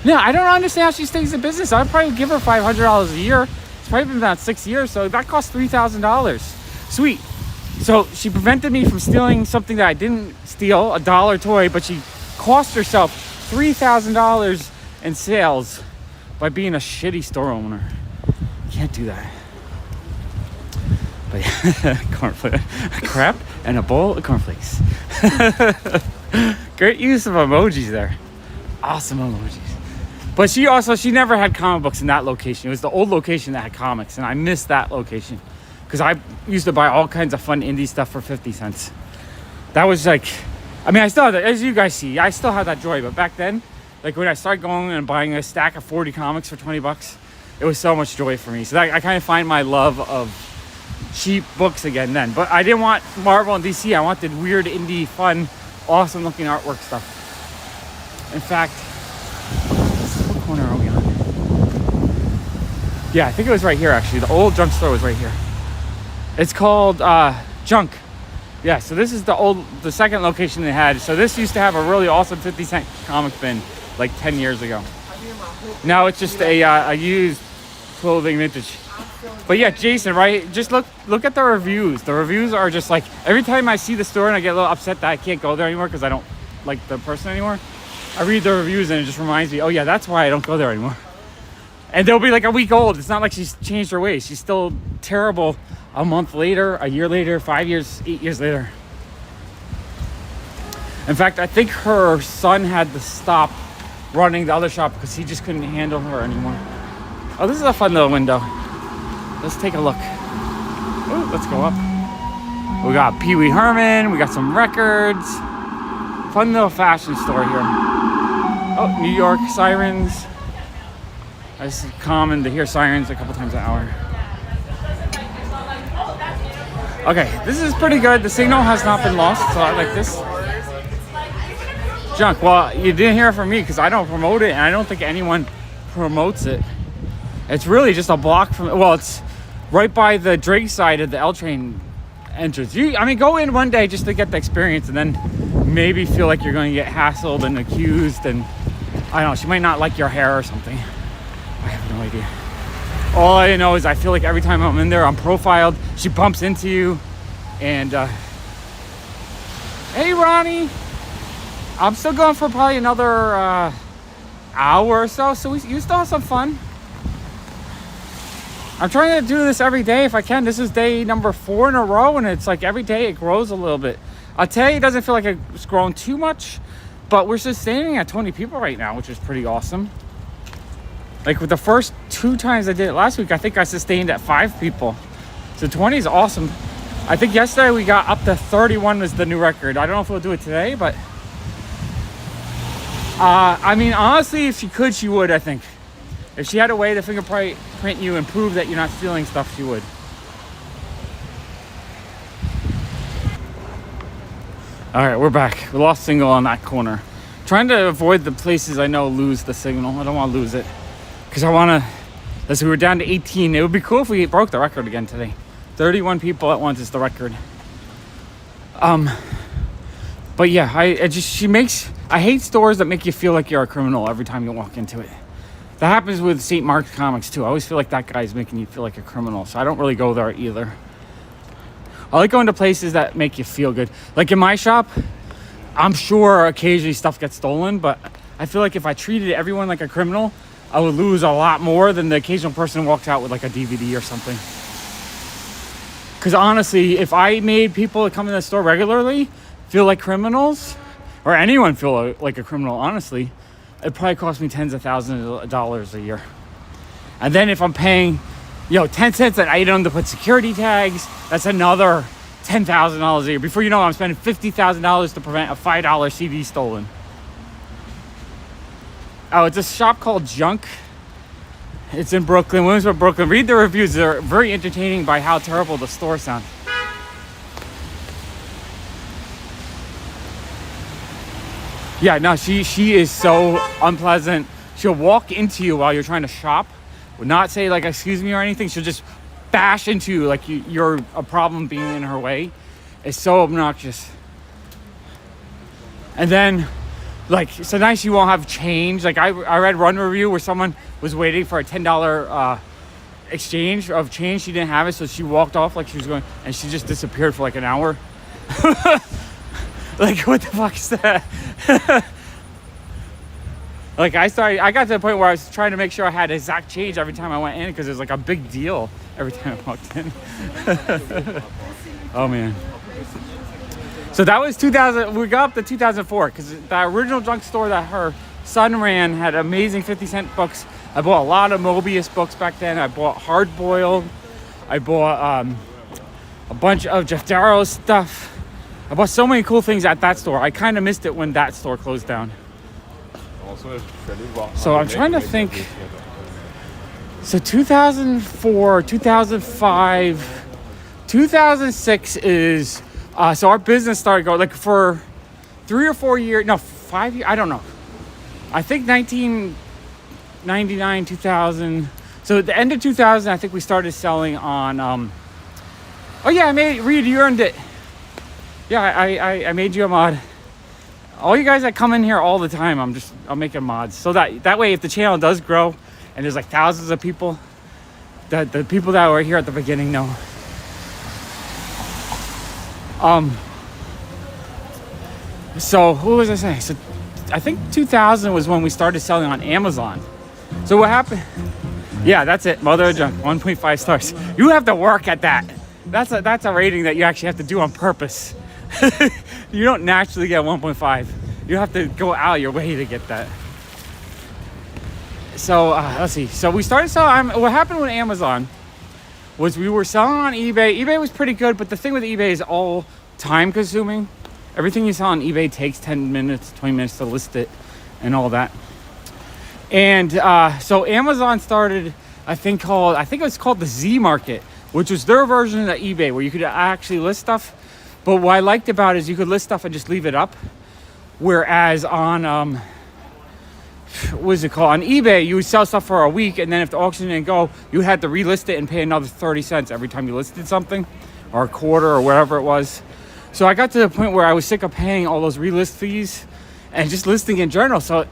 Yeah, I don't understand how she stays in business. I'd probably give her $500 a year. It's probably been about 6 years, so that cost $3,000. Sweet. So she prevented me from stealing something that I didn't steal, a dollar toy, but she cost herself $3,000 in sales by being a shitty store owner. Can't do that. But cornflakes, crap, and a bowl of cornflakes. Great use of emojis there. Awesome emojis. But she never had comic books in that location. It was the old location that had comics, and I missed that location because I used to buy all kinds of fun indie stuff for 50 cents. That was like, I mean, I still have that, as you guys see, I still have that joy. But back then, like when I started going and buying a stack of 40 comics for 20 bucks, it was so much joy for me. So I kind of find my love of cheap books again then. But I didn't want Marvel and DC. I wanted weird, indie, fun, awesome looking artwork stuff. In fact, what corner are we on? Yeah, I think it was right here actually. The old junk store was right here. It's called Junk. Yeah, so this is the second location they had. So this used to have a really awesome 50-cent comic bin like 10 years ago. Now it's just a used clothing vintage. But yeah, Jason, right? Just look at the reviews. The reviews are just like, every time I see the store and I get a little upset that I can't go there anymore because I don't like the person anymore, I read the reviews and it just reminds me, oh yeah, that's why I don't go there anymore. And they'll be like a week old. It's not like she's changed her ways. She's still terrible a month later, a year later, 5 years, 8 years later. In fact, I think her son had to stop running the other shop because he just couldn't handle her anymore. Oh, this is a fun little window. Let's take a look. Ooh, let's go up. We got Pee Wee Herman. We got some records. Fun little fashion store here. Oh, New York sirens. It's common to hear sirens a couple times an hour. Okay, this is pretty good. The signal has not been lost, so I like this. Junk. Well, you didn't hear it from me because I don't promote it, and I don't think anyone promotes it. It's really just a block from, well, it's right by the Drake side of the L train entrance. I mean, go in one day just to get the experience, and then maybe feel like you're going to get hassled and accused, and I don't know, she might not like your hair or something. I have no idea. All I know is I feel like every time I'm in there, I'm profiled. She bumps into you, and hey, Ronnie. I'm still going for probably another hour or so, you still have some fun. I'm trying to do this every day if I can. This is day number 4 in a row, and it's like every day it grows a little bit. I'll tell you, it doesn't feel like it's grown too much, but we're sustaining at 20 people right now, which is pretty awesome. Like with the first 2 times I did it last week, I think I sustained at 5 people. So 20 is awesome. I think yesterday we got up to 31 was the new record. I don't know if we'll do it today, but I mean, honestly, if she could, she would, I think. If she had a way to fingerprint you and prove that you're not stealing stuff, she would. All right, we're back. We lost signal on that corner. Trying to avoid the places I know lose the signal. I don't want to lose it. Because I want to, as we were down to 18, it would be cool if we broke the record again today. 31 people at once is the record. But yeah, I hate stores that make you feel like you're a criminal every time you walk into it. That happens with St. Mark's Comics too. I always feel like that guy's making you feel like a criminal, so I don't really go there either. I like going to places that make you feel good. Like in my shop, I'm sure occasionally stuff gets stolen, but I feel like if I treated everyone like a criminal, I would lose a lot more than the occasional person who walks out with like a DVD or something. Because honestly, if I made people that come in the store regularly feel like criminals, or anyone feel like a criminal, honestly, it probably cost me tens of thousands of dollars a year. And then if I'm paying, 10 cents an item to put security tags, that's another $10,000 a year. Before you know it, I'm spending $50,000 to prevent a $5 CD stolen. Oh, it's a shop called Junk. It's in Brooklyn, Williamsburg, Brooklyn. Read the reviews. They're very entertaining by how terrible the store sounds. Yeah, no, she is so unpleasant. She'll walk into you while you're trying to shop. Would not say like, excuse me or anything. She'll just bash into you like you're a problem being in her way. It's so obnoxious. And then, like, sometimes you won't have change. Like I read one review where someone was waiting for a $10 exchange of change. She didn't have it, so she walked off like she was going, and she just disappeared for like an hour. Like, what the fuck is that? Like, I got to the point where I was trying to make sure I had exact change every time I went in because it was like a big deal every time I walked in. Oh, man. So that was 2000. We got up to 2004 because the original junk store that her Sunran had amazing 50-cent books. I bought a lot of Mobius books back then. I bought Hard Boiled. I bought a bunch of Jeff Darrow's stuff. I bought so many cool things at that store. I kind of missed it when that store closed down. So I'm trying to think. So 2004, 2005, 2006 is, so our business started going, like for 3 or 4 years, no, 5 years, I don't know. I think 1999, 2000. So at the end of 2000, I think we started selling on, oh yeah, Reed, you earned it. Yeah, I made you a mod. All you guys that come in here all the time, I'll make a mods. So that way, if the channel does grow, and there's like thousands of people, the people that were here at the beginning know. So what was I saying? So I think 2000 was when we started selling on Amazon. So what happened? Yeah, that's it. Mother of Junk, 1.5 stars. You have to work at that. That's a rating that you actually have to do on purpose. You don't naturally get 1.5. You have to go out your way to get that. So let's see. So we started selling. What happened with Amazon was we were selling on eBay. eBay was pretty good, but the thing with eBay is all time consuming. Everything you sell on eBay takes 10 minutes, 20 minutes to list it and all that. And so Amazon started I think it was called the Z Market, which was their version of eBay where you could actually list stuff. But what I liked about it is you could list stuff and just leave it up. Whereas on on eBay, you would sell stuff for a week, and then if the auction didn't go, you had to relist it and pay another 30 cents every time you listed something, or a quarter, or whatever it was. So I got to the point where I was sick of paying all those relist fees and just listing in general. So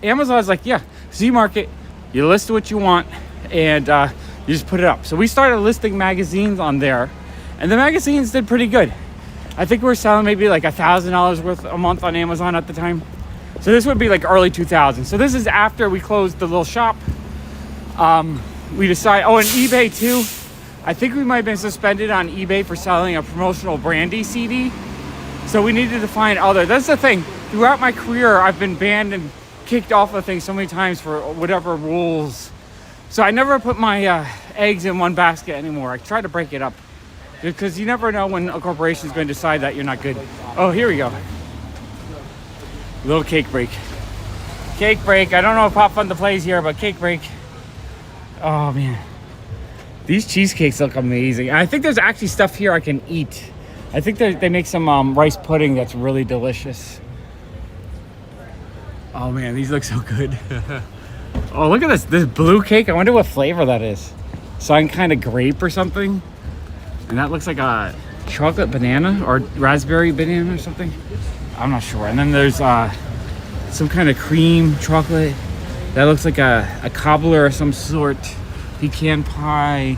Amazon's like, yeah, Z Market, you list what you want, and you just put it up. So we started listing magazines on there, and the magazines did pretty good. I think we were selling maybe like $1,000 worth a month on Amazon at the time. So this would be like early 2000s. So this is after we closed the little shop. We decided, and eBay too. I think we might have been suspended on eBay for selling a promotional Brandy CD. So we needed to find other. That's the thing. Throughout my career, I've been banned and kicked off of things so many times for whatever rules. So I never put my eggs in one basket anymore. I try to break it up. Because you never know when a corporation is going to decide that you're not good. Oh, here we go. Little cake break. Cake break. I don't know if PopFuzz plays here, but cake break. Oh, man. These cheesecakes look amazing. I think there's actually stuff here I can eat. I think they make some rice pudding that's really delicious. Oh, man. These look so good. Oh, look at this. This blue cake. I wonder what flavor that is. Some kind of grape or something. And that looks like a chocolate banana or raspberry banana or something. I'm not sure. And then there's some kind of cream chocolate. That looks like a cobbler of some sort. Pecan pie.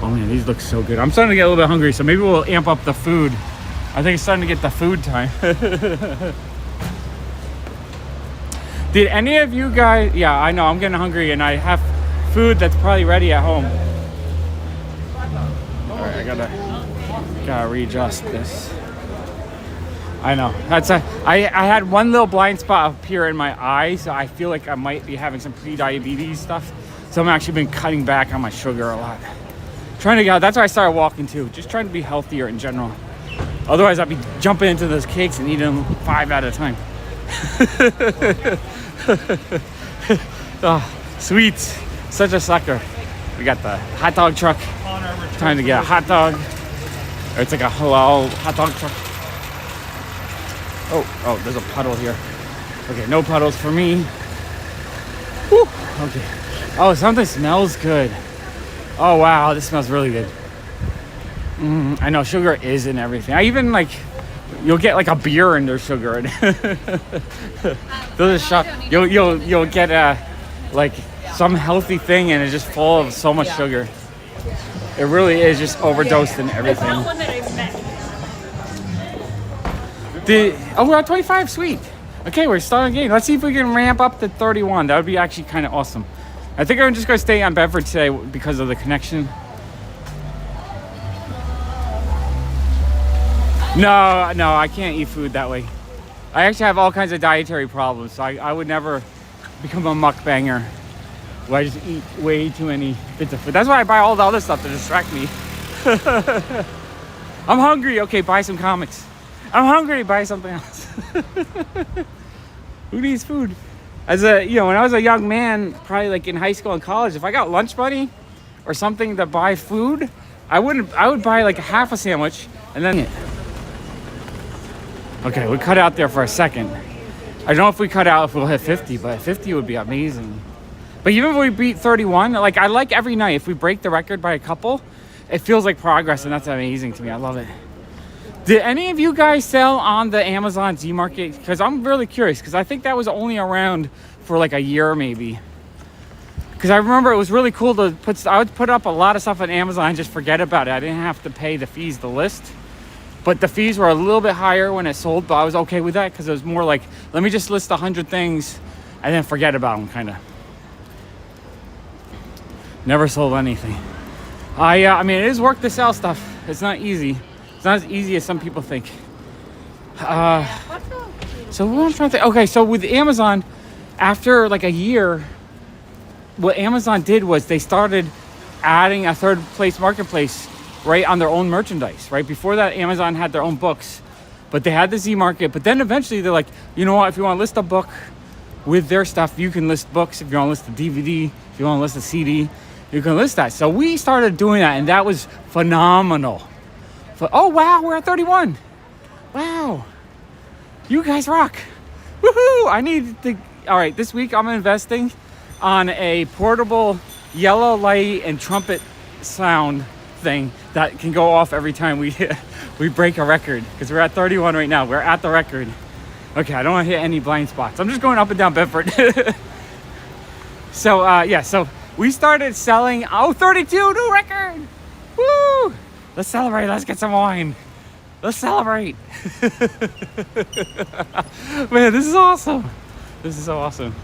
Oh man, these look so good. I'm starting to get a little bit hungry, so maybe we'll amp up the food. I think it's starting to get the food time. Did any of you guys... Yeah, I know, I'm getting hungry and I have food that's probably ready at home. Alright, I gotta readjust this. I know. I had one little blind spot up here in my eye, so I feel like I might be having some pre-diabetes stuff. So I'm actually been cutting back on my sugar a lot. Trying to get out. That's why I started walking too. Just trying to be healthier in general. Otherwise, I'd be jumping into those cakes and eating them 5 at a time. Oh, sweets. Such a sucker. We got the hot dog truck. Time to get a hot dog. Or it's like a halal hot dog truck. Oh, there's a puddle here. Okay, no puddles for me. Whew, okay. Oh, something smells good. Oh, wow, this smells really good. I know sugar is in everything. I even you'll get like a beer and there's sugar in it. Those are you'll get like some healthy thing and it's just full of so much sugar. It really is just overdosed in everything. We're at 25, sweet. Okay, we're starting again. Let's see if we can ramp up to 31. That would be actually kind of awesome. I think I'm just going to stay on Bedford today because of the connection. No, I can't eat food that way. I actually have all kinds of dietary problems, so I would never become a mukbanger where I just eat way too many bits of food. That's why I buy all the other stuff to distract me. I'm hungry. Okay, buy some comics. I'm hungry. Buy something else. Who needs food? As a, when I was a young man, probably like in high school and college, if I got lunch money or something to buy food, I would buy like half a sandwich and then okay, we cut out there for a second. I don't know if we cut out if we'll hit 50, but 50 would be amazing. But even if we beat 31, like I like every night, if we break the record by a couple, it feels like progress, and that's amazing to me. I love it. Did any of you guys sell on the Amazon Z Market? Because I'm really curious, because I think that was only around for like a year maybe. Because I remember it was really cool to I would put up a lot of stuff on Amazon and just forget about it. I didn't have to pay the fees to list. But the fees were a little bit higher when it sold, but I was okay with that because it was more like, let me just list 100 things and then forget about them, kind of. Never sold anything. I mean, it is work to sell stuff. It's not easy. It's not as easy as some people think. So what I'm trying to think. Okay, so with Amazon, after like a year, what Amazon did was they started adding a third place marketplace right on their own merchandise, right? Before that, Amazon had their own books, but they had the Z Market. But then eventually they're like, you know what? If you want to list a book with their stuff, you can list books. If you want to list a DVD, if you want to list a CD, you can list that. So we started doing that, and that was phenomenal. Oh, wow, we're at 31. Wow. You guys rock. Woohoo! I need to... All right, this week I'm investing on a portable yellow light and trumpet sound thing that can go off every time we break a record, because we're at 31 right now. We're at the record. Okay, I don't want to hit any blind spots. I'm just going up and down Bedford. So so we started selling 32 new record. Woo! Let's celebrate. Let's get some wine. Let's celebrate. Man, this is awesome. This is so awesome.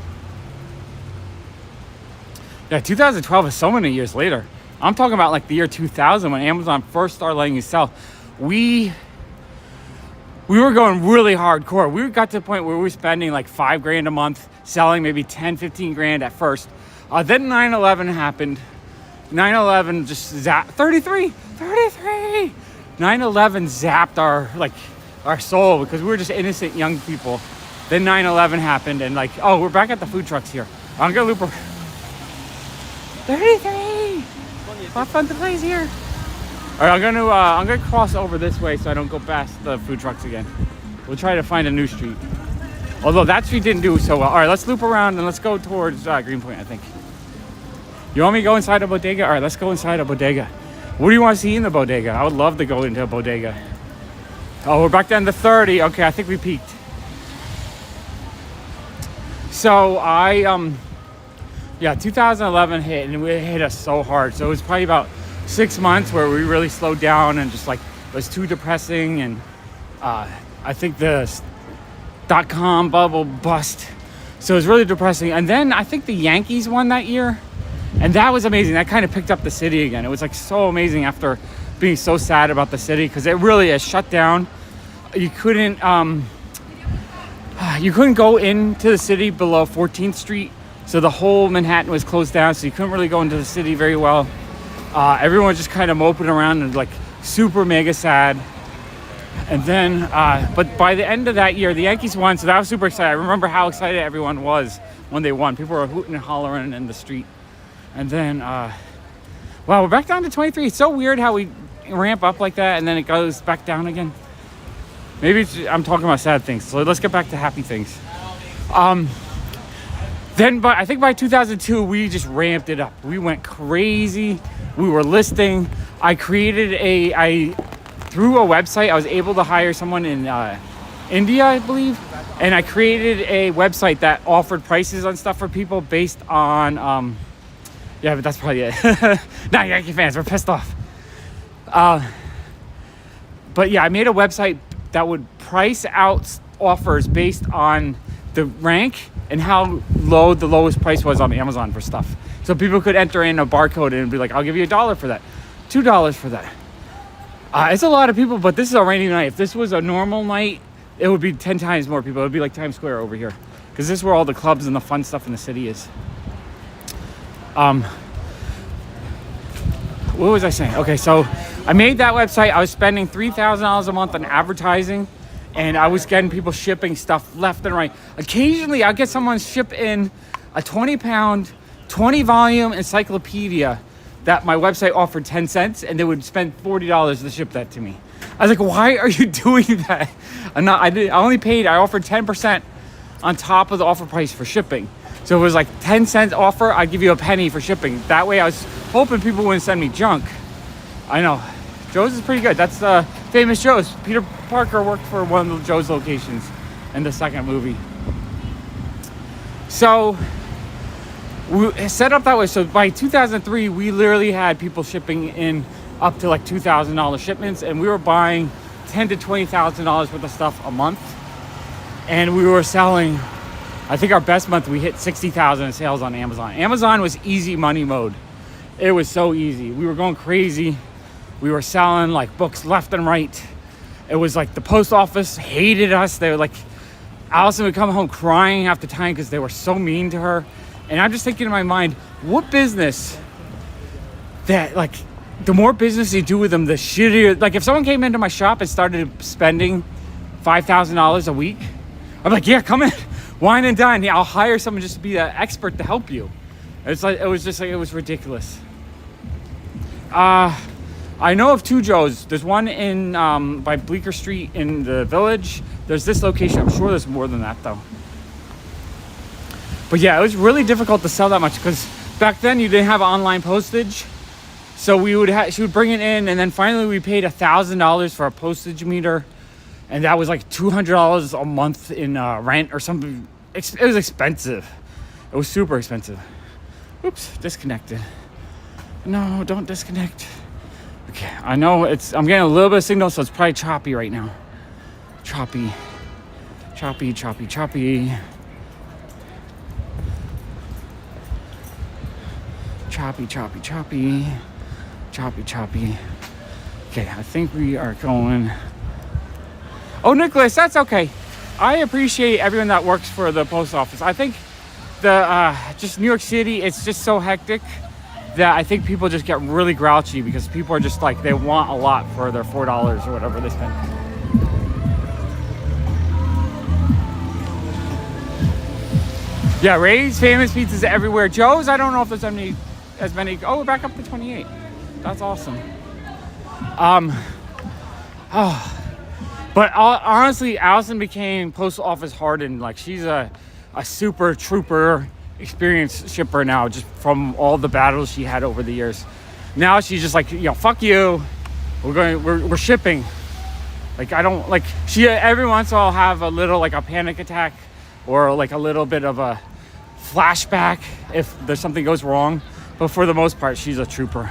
Yeah, 2012 is so many years later. I'm talking about like the year 2000 when Amazon first started letting you sell. We were going really hardcore. We got to the point where we were spending like $5,000 a month, selling maybe 10, 15 grand at first. Then 9/11 happened. 9/11 just zapped 33. 9/11 zapped our soul because we were just innocent young people. Then 9/11 happened, and like, oh, we're back at the food trucks here. I'm gonna loop 33. What fun to play here. All right, I'm gonna cross over this way so I don't go past the food trucks again. We'll try to find a new street. Although that street didn't do so well. All right, let's loop around and let's go towards Greenpoint, I think. You want me to go inside a bodega? All right, let's go inside a bodega. What do you want to see in the bodega? I would love to go into a bodega. Oh, we're back down to 30. Okay, I think we peaked. So 2011 hit, and it hit us so hard. So it was probably about 6 months where we really slowed down and just like it was too depressing. And I think the .com bubble bust. So it was really depressing. And then I think the Yankees won that year. And that was amazing. That kind of picked up the city again. It was like so amazing after being so sad about the city because it really is shut down. You couldn't go into the city below 14th Street. So the whole Manhattan was closed down. So you couldn't really go into the city very well. Everyone was just kind of moping around and like super mega sad. And then, but by the end of that year, the Yankees won. So that was super exciting. I remember how excited everyone was when they won. People were hooting and hollering in the street. And then, wow, we're back down to 23. It's so weird how we ramp up like that and then it goes back down again. Maybe I'm talking about sad things. So let's get back to happy things. Then, I think by 2002, we just ramped it up. We went crazy. We were listing. I created through a website, I was able to hire someone in India, I believe. And I created a website that offered prices on stuff for people based on, yeah, but that's probably it. Not Yankee fans, we're pissed off. But yeah, I made a website that would price out offers based on the rank and how low the lowest price was on Amazon for stuff. So people could enter in a barcode and be like, I'll give you $1 for that, $2 for that. It's a lot of people, but this is a rainy night. If this was a normal night, it would be 10 times more people. It would be like Times Square over here, because this is where all the clubs and the fun stuff in the city is. What was I saying? Okay, so I made that website. I was spending $3,000 a month on advertising, and I was getting people shipping stuff left and right. Occasionally, I'll get someone ship in a 20-pound, 20-volume encyclopedia that my website offered 10 cents, and they would spend $40 to ship that to me. I was like, why are you doing that? I offered 10% on top of the offer price for shipping. So it was like 10 cents offer, I'd give you a penny for shipping. That way I was hoping people wouldn't send me junk. I know. Joe's is pretty good. That's famous Joe's. Peter Parker worked for one of Joe's locations in the second movie. So we set up that way. So by 2003, we literally had people shipping in up to like $2,000 shipments, and we were buying $10,000 to $20,000 worth of stuff a month. And we were selling, I think our best month, we hit 60,000 in sales on Amazon. Amazon was easy money mode. It was so easy. We were going crazy. We were selling like books left and right. It was like the post office hated us. They were like, Allison would come home crying half the time because they were so mean to her. And I'm just thinking in my mind, what business that, like, the more business you do with them, the shittier. Like, if someone came into my shop and started spending $5,000 a week, I'm like, yeah, come in, wine and dine. Yeah, I'll hire someone just to be an expert to help you. It's like, it was ridiculous. I know of two Joes. There's one in by Bleecker Street in the Village. There's this location. I'm sure there's more than that though. But yeah, it was really difficult to sell that much because back then you didn't have online postage. So she would bring it in, and then finally we paid $1,000 for a postage meter, and that was like $200 a month in rent or something. It was expensive. It was super expensive. Oops, disconnected. No, don't disconnect. Okay, I know I'm getting a little bit of signal, so it's probably choppy right now. Choppy. Choppy. Choppy. Choppy, choppy. Okay, I think we are going. Oh, Nicholas, that's okay. I appreciate everyone that works for the post office. I think just New York City, it's just so hectic that I think people just get really grouchy because people are just like, they want a lot for their $4 or whatever they spend. Yeah, Ray's Famous Pizzas everywhere. Joe's, I don't know if there's as many. Oh, we're back up to 28. That's awesome. But honestly, Allison became post office hardened. Like, she's a super trooper, experienced shipper now, just from all the battles she had over the years. Now she's just like, fuck you. We're shipping. Like, I don't like. She every once in a while have a little like a panic attack or like a little bit of a flashback if there's something goes wrong. But for the most part, she's a trooper.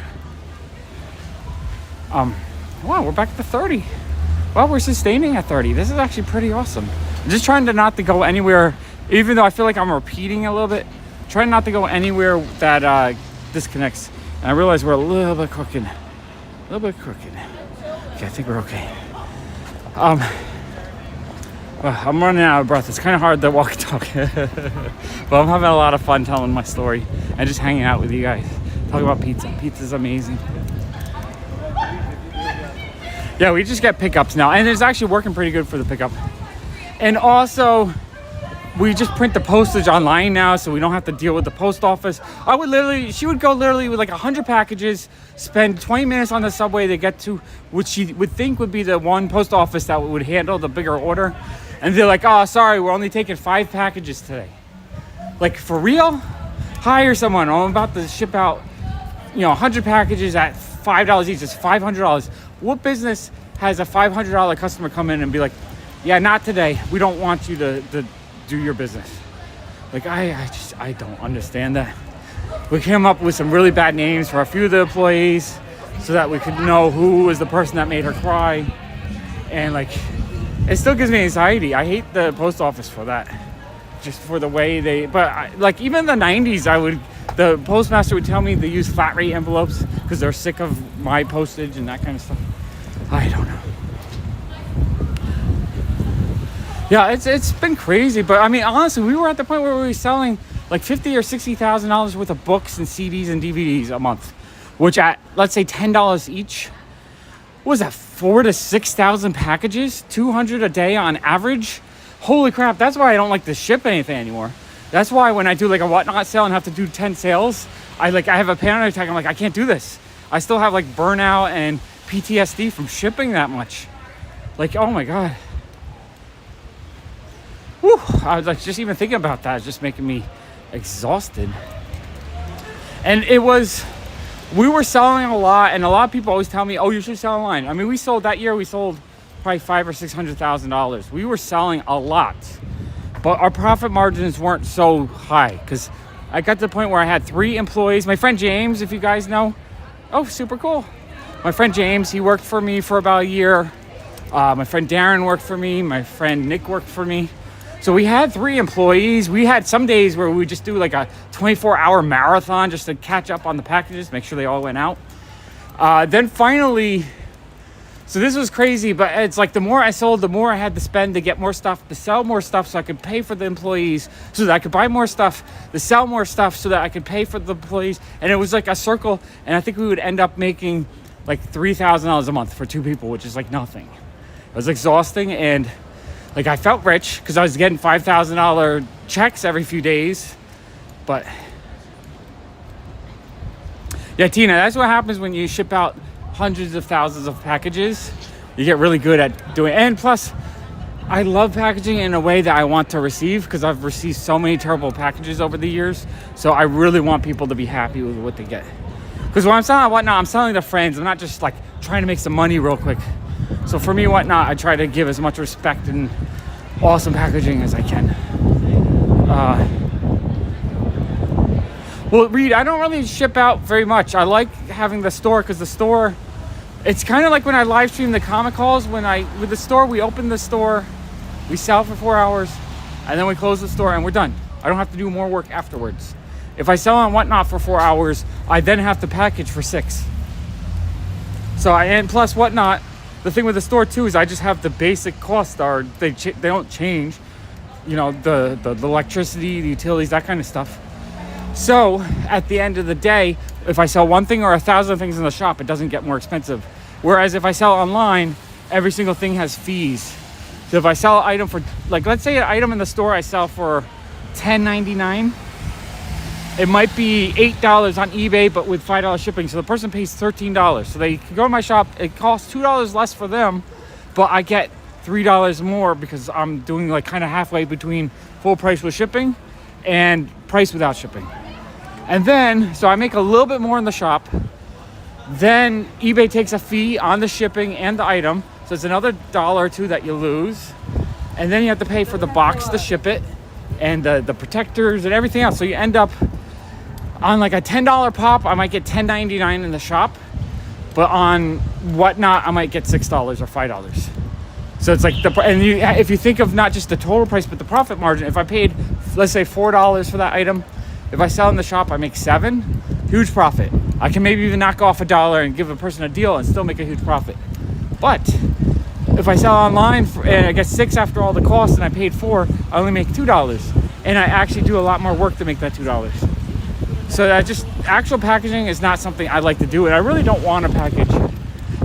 Wow, we're back to 30. Well, we're sustaining at 30. This is actually pretty awesome. I'm just trying to not to go anywhere, even though I feel like I'm repeating a little bit. Trying not to go anywhere that disconnects. And I realize we're a little bit crooked. Okay, I think we're okay. Well, I'm running out of breath. It's kind of hard to walk and talk. But I'm having a lot of fun telling my story and just hanging out with you guys. Talking about pizza. Pizza's amazing. Yeah, we just get pickups now. And it's actually working pretty good for the pickup. And also, we just print the postage online now, so we don't have to deal with the post office. She would go literally with like 100 packages, spend 20 minutes on the subway to get to, which she would think would be the one post office that would handle the bigger order. And they're like, oh, sorry, we're only taking 5 packages today. Like, for real? Hire someone. I'm about to ship out, 100 packages at $5 each. It's $500. What business has a $500 customer come in and be like, yeah, not today. We don't want you to do your business. Like, I don't understand that. We came up with some really bad names for a few of the employees so that we could know who was the person that made her cry. And like, it still gives me anxiety. I hate the post office for that. Just for the way like even in the 90s, the postmaster would tell me to use flat rate envelopes because they're sick of my postage and that kind of stuff. I don't know. Yeah, it's been crazy, but I mean, honestly, we were at the point where we were selling like $50,000 or $60,000 worth of books and CDs and DVDs a month, which at, let's say, $10 each, what was that, 4,000 to 6,000 packages, 200 a day on average? Holy crap! That's why I don't like to ship anything anymore. That's why when I do like a whatnot sale and have to do 10 sales, I have a panic attack. I'm like, I can't do this. I still have like burnout and PTSD from shipping that much. Like, oh my god. Whew, I was like, just even thinking about that is just making me exhausted. And we were selling a lot, and a lot of people always tell me, oh, you should sell online. I mean, we sold probably $500,000 or $600,000. We were selling a lot, but our profit margins weren't so high because I got to the point where I had 3 employees. My friend James, if you guys know, oh, super cool. My friend James, he worked for me for about a year. My friend Darren worked for me. My friend Nick worked for me. So we had 3 employees. We had some days where we would just do like a 24-hour marathon just to catch up on the packages, make sure they all went out. Then finally, so this was crazy, but it's like the more I sold, the more I had to spend to get more stuff, to sell more stuff so I could pay for the employees, so that I could buy more stuff, to sell more stuff so that I could pay for the employees. And it was like a circle, and I think we would end up making like $3,000 a month for 2 people, which is like nothing. It was exhausting, and like I felt rich because I was getting $5,000 checks every few days. But yeah, Tina, that's what happens when you ship out hundreds of thousands of packages. You get really good at doing it. And plus, I love packaging in a way that I want to receive, because I've received so many terrible packages over the years. So I really want people to be happy with what they get. Because when I'm selling whatnot, I'm selling to friends. I'm not just like trying to make some money real quick. So for me, whatnot, I try to give as much respect and awesome packaging as I can. Well, Reed, I don't really ship out very much. I like having the store, because the store, it's kind of like when I live stream the comic calls. With the store, we open the store, we sell for 4 hours, and then we close the store and we're done. I don't have to do more work afterwards. If I sell on whatnot for 4 hours, I then have to package for 6. And plus whatnot, the thing with the store too is I just have the basic costs they don't change. You know, the electricity, the utilities, that kind of stuff. So at the end of the day, if I sell one thing or 1,000 things in the shop, it doesn't get more expensive. Whereas if I sell online, every single thing has fees. So if I sell an item for, like, let's say an item in the store I sell for $10.99, it might be $8 on eBay, but with $5 shipping. So the person pays $13. So they can go to my shop. It costs $2 less for them, but I get $3 more because I'm doing like kind of halfway between full price with shipping and price without shipping. And then, so I make a little bit more in the shop. Then eBay takes a fee on the shipping and the item. So it's another $1 or $2 that you lose. And then you have to pay for the box to ship it and the protectors and everything else. So you end up on like a $10 pop, I might get $10.99 in the shop. But on whatnot, I might get $6 or $5. So it's like if you think of not just the total price, but the profit margin. If I paid, let's say $4 for that item, if I sell in the shop, I make $7, huge profit. I can maybe even knock off $1 and give a person a deal and still make a huge profit. But if I sell online and I get $6 after all the costs and I paid $4, I only make $2. And I actually do a lot more work to make that $2. So that just actual packaging is not something I like to do, and I really don't want to package.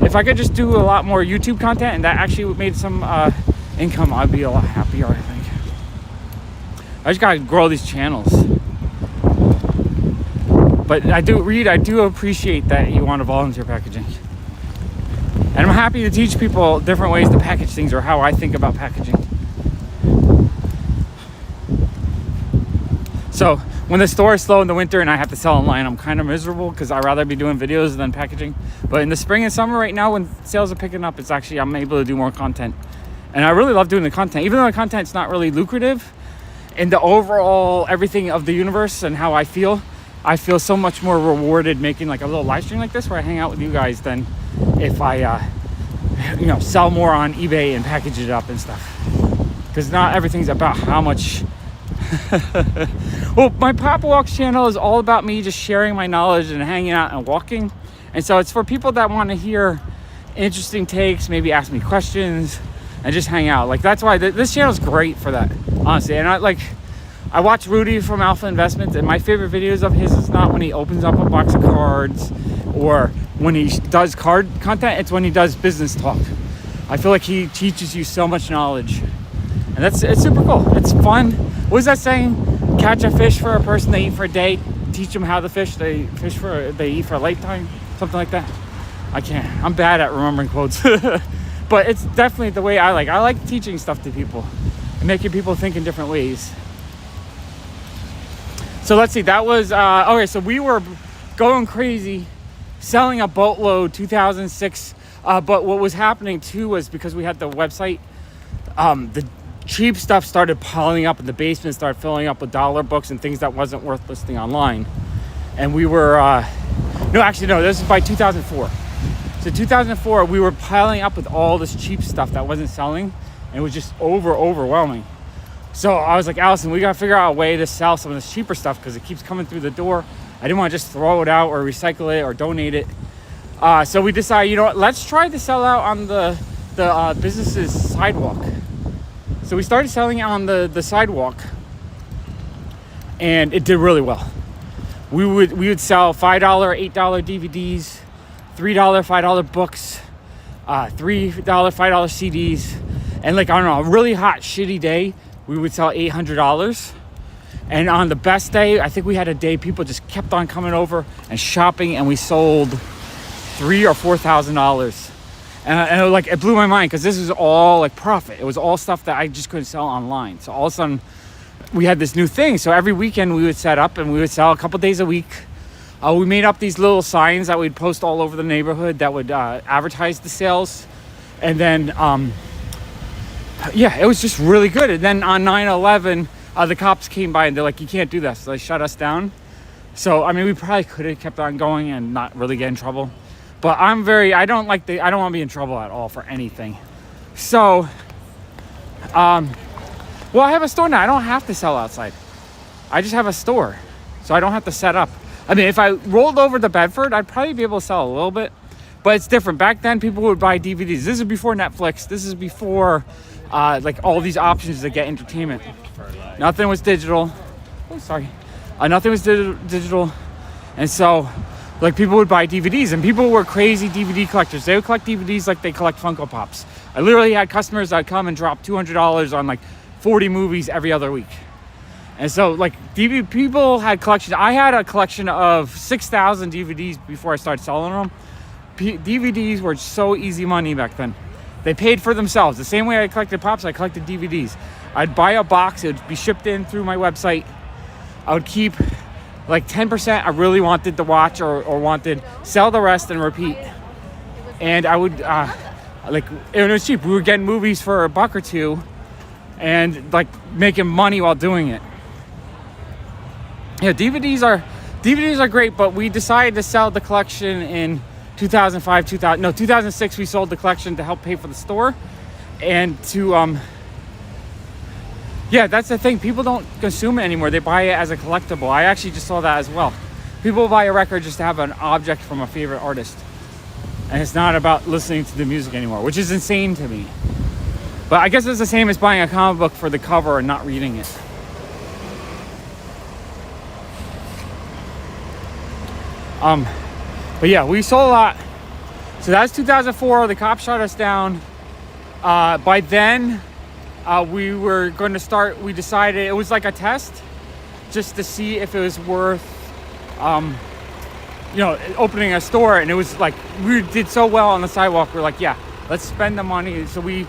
If I could just do a lot more YouTube content and that actually made some income, I'd be a lot happier, I think. I just gotta grow these channels. But I do appreciate that you want to volunteer packaging. And I'm happy to teach people different ways to package things, or how I think about packaging. So when the store is slow in the winter and I have to sell online, I'm kind of miserable because I'd rather be doing videos than packaging. But in the spring and summer right now, when sales are picking up, I'm able to do more content. And I really love doing the content, even though the content's not really lucrative. In the overall everything of the universe and how I feel so much more rewarded making like a little live stream like this where I hang out with you guys than if I sell more on eBay and package it up and stuff. Because not everything's about how much. Well, my Pop Walks channel is all about me just sharing my knowledge and hanging out and walking. And so it's for people that want to hear interesting takes, maybe ask me questions, and just hang out. Like, that's why this channel is great for that, honestly. And I watch Rudy from Alpha Investments, and my favorite videos of his is not when he opens up a box of cards or when he does card content. It's when he does business talk. I feel like he teaches you so much knowledge, and it's super cool. It's fun. What was that saying? Catch a fish for a person, they eat for a day. Teach them how to fish, they eat for a lifetime. Something like that. I'm bad at remembering quotes. But it's definitely the way I like teaching stuff to people and making people think in different ways. So let's see, that was okay. So we were going crazy selling a boatload 2006, but what was happening too was because we had the website, the cheap stuff started piling up in the basement, started filling up with dollar books and things that wasn't worth listing online. And we were no, this is by 2004. So 2004, we were piling up with all this cheap stuff that wasn't selling, and it was just overwhelming. So I was like, Allison, we gotta figure out a way to sell some of this cheaper stuff because it keeps coming through the door. I didn't want to just throw it out or recycle it or donate it. So we decided, you know what, let's try to sell out on the business's sidewalk. So we started selling it on the sidewalk, and it did really well. We would sell $5, $8 DVDs, $3, $5 books, $3, $5 CDs, and like, I don't know, a really hot, shitty day, we would sell $800. And on the best day, I think we had a day people just kept on coming over and shopping, and we sold $3,000 or $4,000. And it blew my mind because this was all like profit. It was all stuff that I just couldn't sell online. So all of a sudden, we had this new thing. So every weekend we would set up and we would sell a couple days a week. We made up these little signs that we'd post all over the neighborhood that would advertise the sales. And then, it was just really good. And then on 9/11, the cops came by and they're like, you can't do this. So they shut us down. So, I mean, we probably could have kept on going and not really get in trouble. But I don't want to be in trouble at all for anything. So, I have a store now. I don't have to sell outside. I just have a store. So I don't have to set up. I mean, if I rolled over to Bedford, I'd probably be able to sell a little bit. But it's different. Back then, people would buy DVDs. This is before Netflix. This is before, all these options to get entertainment. Nothing was digital. Oh, sorry. Nothing was digital. And so, people would buy DVDs. And people were crazy DVD collectors. They would collect DVDs like they collect Funko Pops. I literally had customers that would come and drop $200 on, 40 movies every other week. And so, DVD people had collections. I had a collection of 6,000 DVDs before I started selling them. DVDs were so easy money back then. They paid for themselves. The same way I collected Pops, I collected DVDs. I'd buy a box. It would be shipped in through my website. I would keep 10% I really wanted to watch or wanted, sell the rest and repeat. And I would, it was cheap. We were getting movies for $1 or $2 and making money while doing it. Yeah, DVDs are great, but we decided to sell the collection in 2006 we sold the collection to help pay for the store. And to that's the thing, people don't consume it anymore. They buy it as a collectible. I actually just saw that as well. People buy a record just to have an object from a favorite artist, and it's not about listening to the music anymore, which is insane to me. But I guess it's the same as buying a comic book for the cover and not reading it. But yeah, we sold a lot. So that's 2004. The cops shut us down. By then, we were going to start. We decided it was like a test, just to see if it was worth, opening a store. And it was we did so well on the sidewalk. We're like, yeah, let's spend the money. So we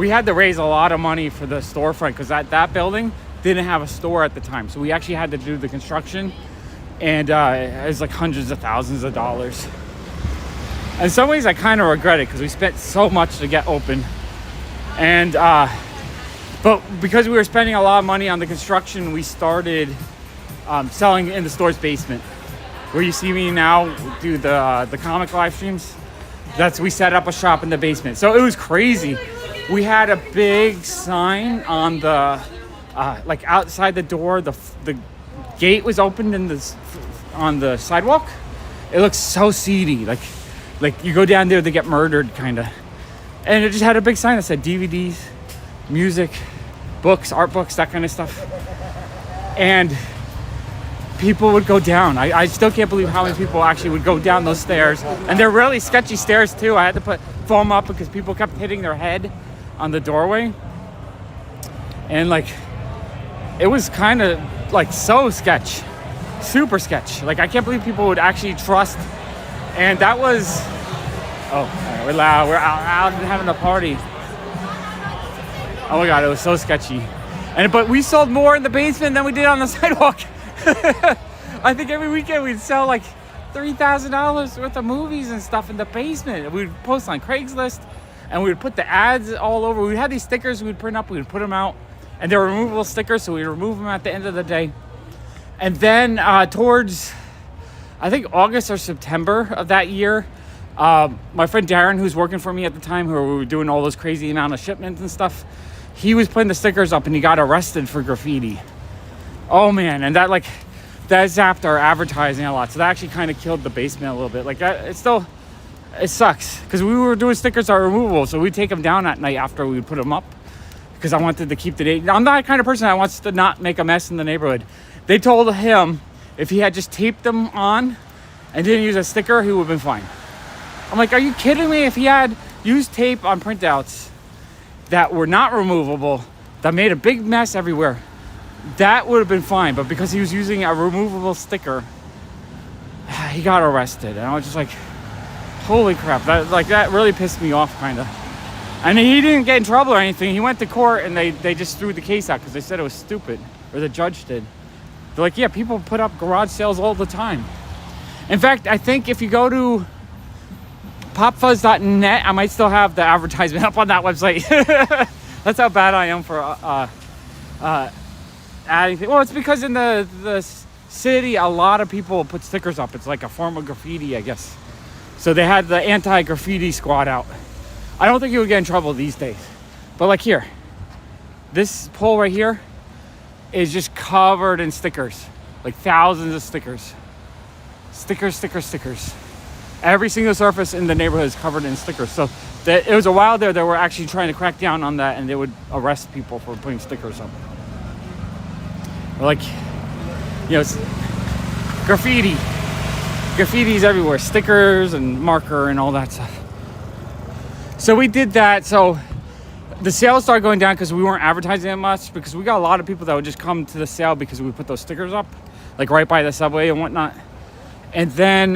had to raise a lot of money for the storefront because that building didn't have a store at the time. So we actually had to do the construction. And it was hundreds of thousands of dollars. In some ways, I kind of regret it because we spent so much to get open. And but because we were spending a lot of money on the construction, we started selling in the store's basement. Where you see me now do the comic live streams, we set up a shop in the basement. So it was crazy. We had a big sign on the outside the door. The gate was opened on the sidewalk. It looks so seedy, like you go down there to get murdered, kind of. And it just had a big sign that said DVDs, music, books, art books, that kind of stuff. And people would go down. I still can't believe how many people actually would go down those stairs. And they're really sketchy stairs too. I had to put foam up because people kept hitting their head on the doorway. And like, it was kind of like so sketch, super sketch. Like, I can't believe people would actually trust. And that was, we're loud. We're out and having a party. Oh my God, it was so sketchy. But we sold more in the basement than we did on the sidewalk. I think every weekend we'd sell like $3,000 worth of movies and stuff in the basement. We'd post on Craigslist and we would put the ads all over. We had these stickers we'd print up, we would put them out, and they're removable stickers, so we'd remove them at the end of the day. And then towards, I think August or September of that year, my friend Darren, who's working for me at the time, who we were doing all those crazy amount of shipments and stuff, he was putting the stickers up and he got arrested for graffiti. Oh man, and that zapped our advertising a lot. So that actually kind of killed the basement a little bit. Like, it sucks because we were doing stickers that are removable, so we'd take them down at night after we would put them up because I wanted to keep the day. I'm not the kind of person that wants to not make a mess in the neighborhood. They told him if he had just taped them on and didn't use a sticker, he would have been fine. I'm like, are you kidding me? If he had used tape on printouts that were not removable, that made a big mess everywhere, that would have been fine. But because he was using a removable sticker, he got arrested. And I was just like, holy crap. That really pissed me off, kind of. And he didn't get in trouble or anything. He went to court and they just threw the case out because they said it was stupid. Or the judge did. They're like, yeah, people put up garage sales all the time. In fact, I think if you go to PopFuzz.net, I might still have the advertisement up on that website. That's how bad I am for adding things. Well, it's because in the city, a lot of people put stickers up. It's like a form of graffiti, I guess. So they had the anti-graffiti squad out. I don't think you would get in trouble these days. But like here, this pole right here is just covered in stickers. Like thousands of stickers. Stickers. Every single surface in the neighborhood is covered in stickers. So it was a while there they were actually trying to crack down on that, and they would arrest people for putting stickers up. Or like, it's graffiti. Graffiti's everywhere. Stickers and marker and all that stuff. So we did that. So the sales started going down because we weren't advertising it much, because we got a lot of people that would just come to the sale because we put those stickers up, like right by the subway and whatnot. And then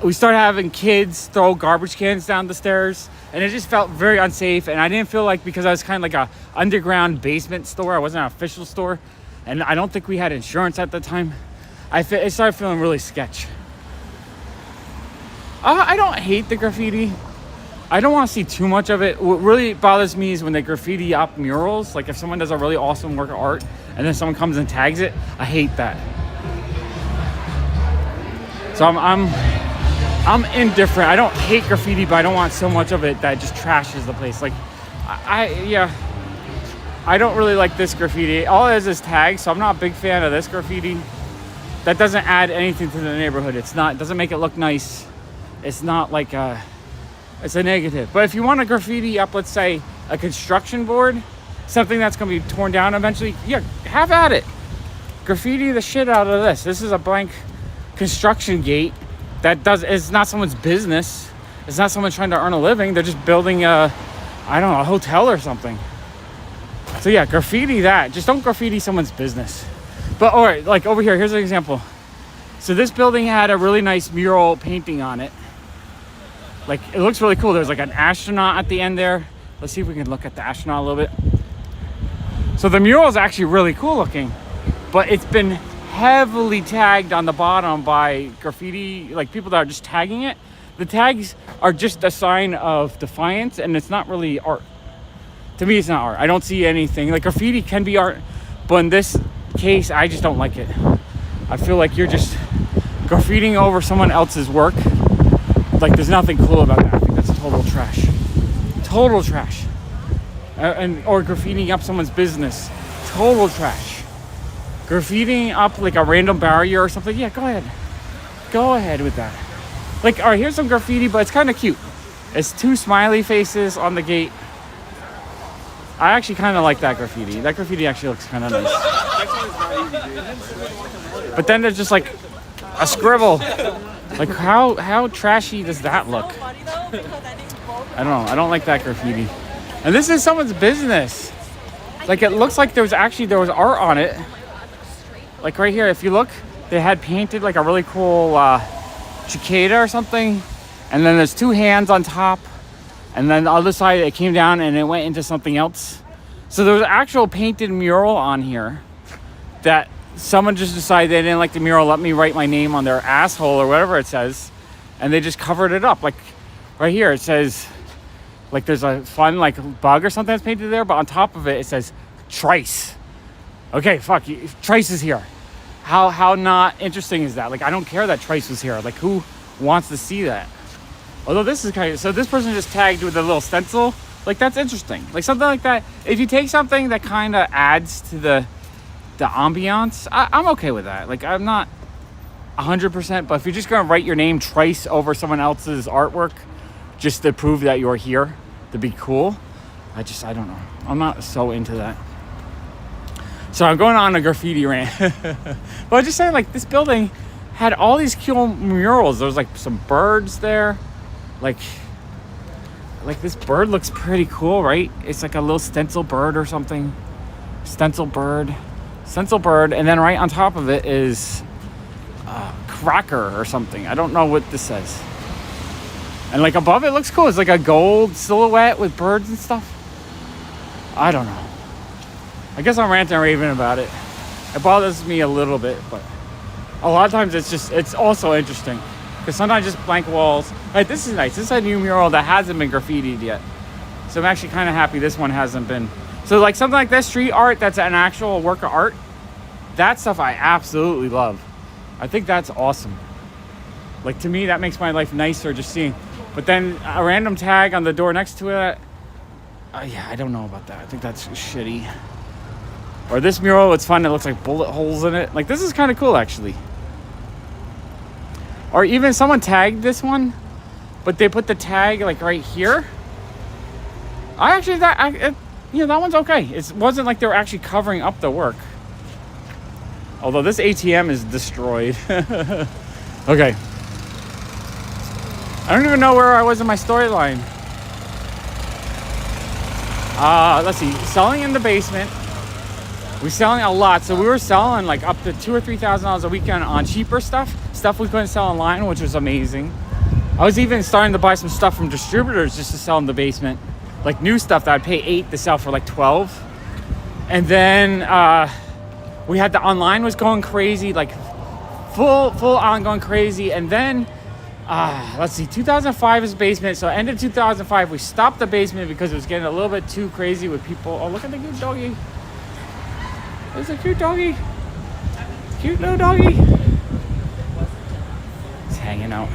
we started having kids throw garbage cans down the stairs, and it just felt very unsafe. And I didn't feel like, because I was kind of like a underground basement store, I wasn't an official store, and I don't think we had insurance at the time. It started feeling really sketch. I don't hate the graffiti. I don't want to see too much of it. What really bothers me is when they graffiti up murals. Like if someone does a really awesome work of art and then someone comes and tags it, I hate that. So I'm indifferent. I don't hate graffiti, but I don't want so much of it that just trashes the place. Like, I don't really like this graffiti. All it is tags, so I'm not a big fan of this graffiti. That doesn't add anything to the neighborhood. It doesn't make it look nice. It's not like it's a negative. But if you want a graffiti up, let's say a construction board, something that's gonna be torn down eventually, yeah, have at it. Graffiti the shit out of this. This is a blank construction gate it's not someone's business. It's not someone trying to earn a living. They're just building a hotel or something. So yeah, graffiti that. Just don't graffiti someone's business. But all right, like over here, here's an example. So this building had a really nice mural painting on it. Like, it looks really cool. There's like an astronaut at the end there. Let's see if we can look at the astronaut a little bit. So the mural is actually really cool looking, but it's been heavily tagged on the bottom by graffiti, like people that are just tagging it. The tags are just a sign of defiance, and it's not really art. To me, it's not art. I don't see anything. Like, graffiti can be art, but in this case, I just don't like it. I feel like you're just graffitiing over someone else's work. Like, there's nothing cool about that. I think that's total trash. Total trash. Or graffitiing up someone's business. Total trash. Graffitiing up like a random barrier or something. Yeah, go ahead. Go ahead with that. Like, all right, here's some graffiti, but it's kind of cute. It's 2 smiley faces on the gate. I actually kind of like that graffiti. That graffiti actually looks kind of nice. But then there's just like a scribble. Like how trashy does that look? I don't know. I don't like that graffiti. And this is someone's business. Like it looks like there was art on it. Like right here, if you look, they had painted like a really cool cicada or something. And then there's 2 hands on top. And then the other side, it came down and it went into something else. So there was an actual painted mural on here that someone just decided they didn't like the mural. Let me write my name on their asshole or whatever it says. And they just covered it up. Like right here, it says, like there's a fun like bug or something that's painted there. But on top of it, it says Trice. Okay, fuck, Trice is here. How not interesting is that? Like, I don't care that Trice was here. Like, who wants to see that? Although this is kind of, so this person just tagged with a little stencil. Like, that's interesting. Like, something like that. If you take something that kind of adds to the ambiance, I'm okay with that. Like, I'm not 100%, but if you're just going to write your name Trice over someone else's artwork just to prove that you're here, to be cool, I don't know. I'm not so into that. So I'm going on a graffiti rant. But I'm just saying, like, this building had all these cool murals. There was, like, some birds there. Like this bird looks pretty cool, right? It's like a little stencil bird or something. Stencil bird. And then right on top of it is a cracker or something. I don't know what this says. And like above it looks cool. It's like a gold silhouette with birds and stuff. I don't know. I guess I'm ranting and raving about it. It bothers me a little bit, but a lot of times it's also interesting. Because sometimes just blank walls. Like, this is nice. This is a new mural that hasn't been graffitied yet. So I'm actually kind of happy this one hasn't been. So like something like this, street art that's an actual work of art, that stuff I absolutely love. I think that's awesome. Like, to me, that makes my life nicer just seeing. But then a random tag on the door next to it, yeah, I don't know about that. I think that's shitty. Or this mural, it's fun. It looks like bullet holes in it. Like, this is kind of cool, actually. Or even someone tagged this one, but they put the tag like right here. That one's okay. It wasn't like they were actually covering up the work. Although this ATM is destroyed. Okay. I don't even know where I was in my storyline. Let's see. Selling in the basement. We're selling a lot. So we were selling like up to $2,000 or $3,000 a weekend on cheaper stuff we couldn't sell online, which was amazing. I was even starting to buy some stuff from distributors just to sell in the basement, like new stuff that I'd pay $8 to sell for like $12. And then we had the online was going crazy, like full on going crazy. And then let's see, 2005 is basement. So end of 2005 we stopped the basement because it was getting a little bit too crazy with people. Oh, look at the cute doggy. There's a cute doggy. Cute little doggy. It's hanging out.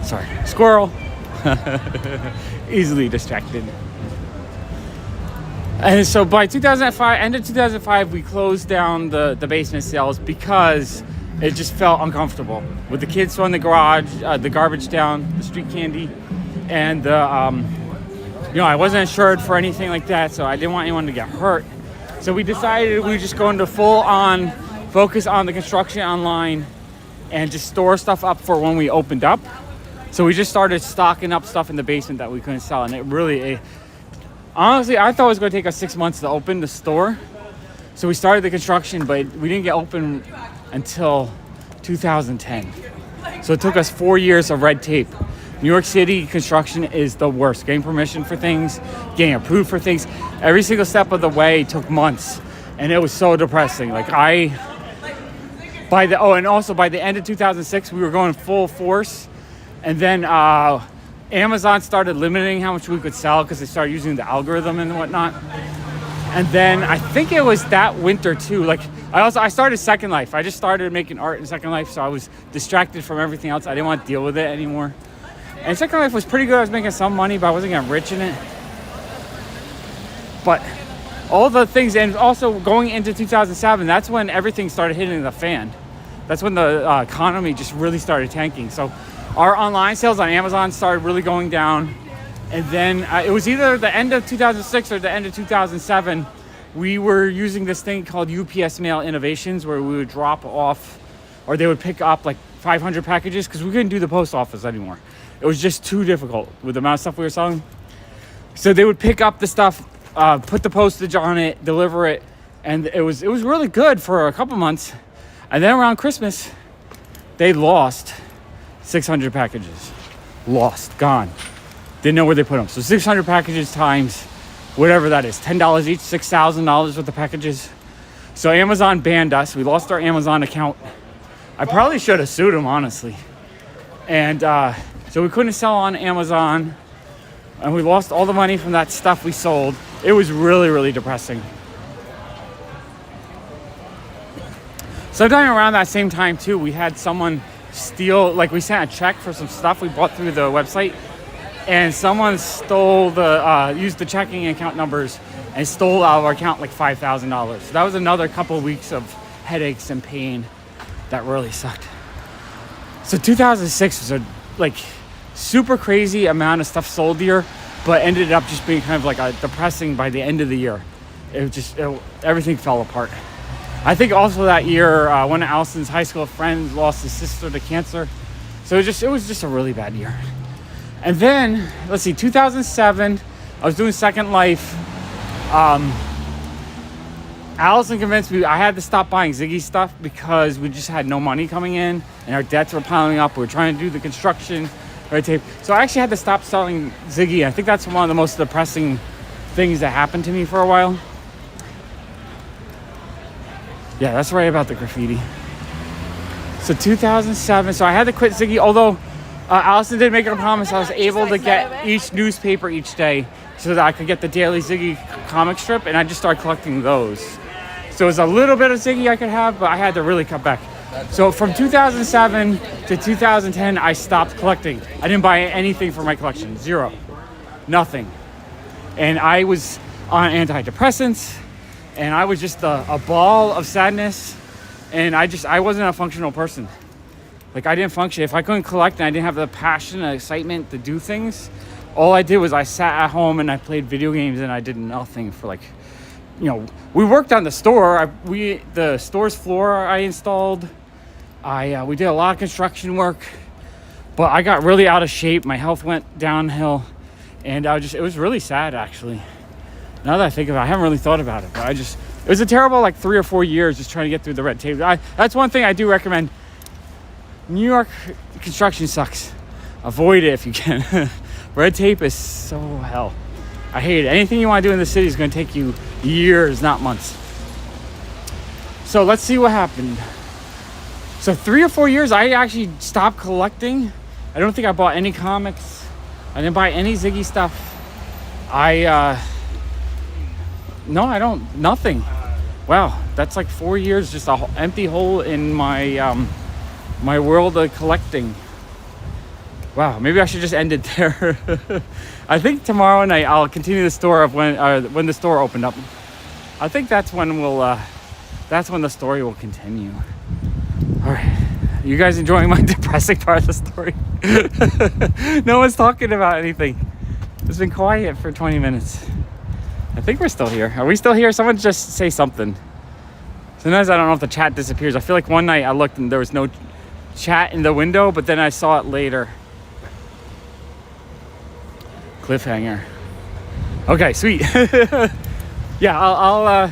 Sorry, squirrel. Easily distracted. And so by 2005, end of 2005, we closed down the basement sales because it just felt uncomfortable with the kids throwing the garbage down, the street candy, and I wasn't insured for anything like that, so I didn't want anyone to get hurt. So we decided we just go into full on focus on the construction online and just store stuff up for when we opened up. So we just started stocking up stuff in the basement that we couldn't sell, and it really, honestly, I thought it was going to take us 6 months to open the store. So we started the construction, but we didn't get open until 2010. So it took us 4 years of red tape. New York City construction is the worst. Getting permission for things, getting approved for things, every single step of the way took months, and it was so depressing. Like by the end of 2006, we were going full force, and then Amazon started limiting how much we could sell because they started using the algorithm and whatnot. And then I think it was that winter too. Like I started Second Life. I just started making art in Second Life, so I was distracted from everything else. I didn't want to deal with it anymore. And Second Life was pretty good. I was making some money, but I wasn't getting rich in it. But all the things, and also going into 2007, that's when everything started hitting the fan. That's when the economy just really started tanking. So our online sales on Amazon started really going down. And then it was either the end of 2006 or the end of 2007. We were using this thing called UPS Mail Innovations, where we would drop off, or they would pick up like 500 packages, because we couldn't do the post office anymore. It was just too difficult with the amount of stuff we were selling. So they would pick up the stuff, put the postage on it, deliver it, and it was really good for a couple months. And then around Christmas, they lost 600 packages. Lost, gone. Didn't know where they put them. So 600 packages times whatever that is, $10 each, $6,000 worth of packages. So Amazon banned us. We lost our Amazon account. I probably should have sued them, honestly. And so we couldn't sell on Amazon. And we lost all the money from that stuff we sold. It was really, really depressing. Sometime around that same time, too, we had someone steal, like we sent a check for some stuff we bought through the website. And someone stole used the checking account numbers and stole out of our account like $5,000. So that was another couple of weeks of headaches and pain that really sucked. So 2006 was a super crazy amount of stuff sold year, but ended up just being kind of like depressing by the end of the year. Everything fell apart. I think also that year, one of Allison's high school friends lost his sister to cancer. So it was just a really bad year. And then, let's see, 2007, I was doing Second Life. Allison convinced me I had to stop buying Ziggy stuff because we just had no money coming in and our debts were piling up. We were trying to do the construction, red tape. So I actually had to stop selling Ziggy. I think that's one of the most depressing things that happened to me for a while. Yeah, that's right about the graffiti. So 2007, so I had to quit Ziggy, although Allison did make a promise I was able to get each newspaper each day so that I could get the daily Ziggy comic strip, and I just started collecting those. So it was a little bit of Ziggy I could have, but I had to really cut back. So from 2007 to 2010, I stopped collecting. I didn't buy anything for my collection. Zero. Nothing. And I was on antidepressants, and I was just a ball of sadness, and I wasn't a functional person. Like, I didn't function. If I couldn't collect and I didn't have the passion and excitement to do things, all I did was I sat at home and I played video games and I did nothing for we worked on the store. The store's floor I installed. We did a lot of construction work, but I got really out of shape. My health went downhill, and it was really sad, actually. Now that I think about it, I haven't really thought about it, but it was a terrible 3 or 4 years just trying to get through the red tape. That's one thing I do recommend. New York construction sucks. Avoid it if you can. Red tape is so hell. I hate it. Anything you want to do in the city is going to take you years, not months. So let's see what happened. So 3 or 4 years, I actually stopped collecting. I don't think I bought any comics. I didn't buy any Ziggy stuff. Nothing. Wow, that's 4 years, just an empty hole in my my world of collecting. Wow, maybe I should just end it there. I think tomorrow night I'll continue the story of when the store opened up. I think that's when the story will continue. All right, you guys enjoying my depressing part of the story? No one's talking about anything. It's been quiet for 20 minutes. I think we're still here. Are we still here? Someone just say something. Sometimes I don't know if the chat disappears. I feel like one night I looked and there was no chat in the window, but then I saw it later. Cliffhanger. Okay, sweet. Yeah, I'll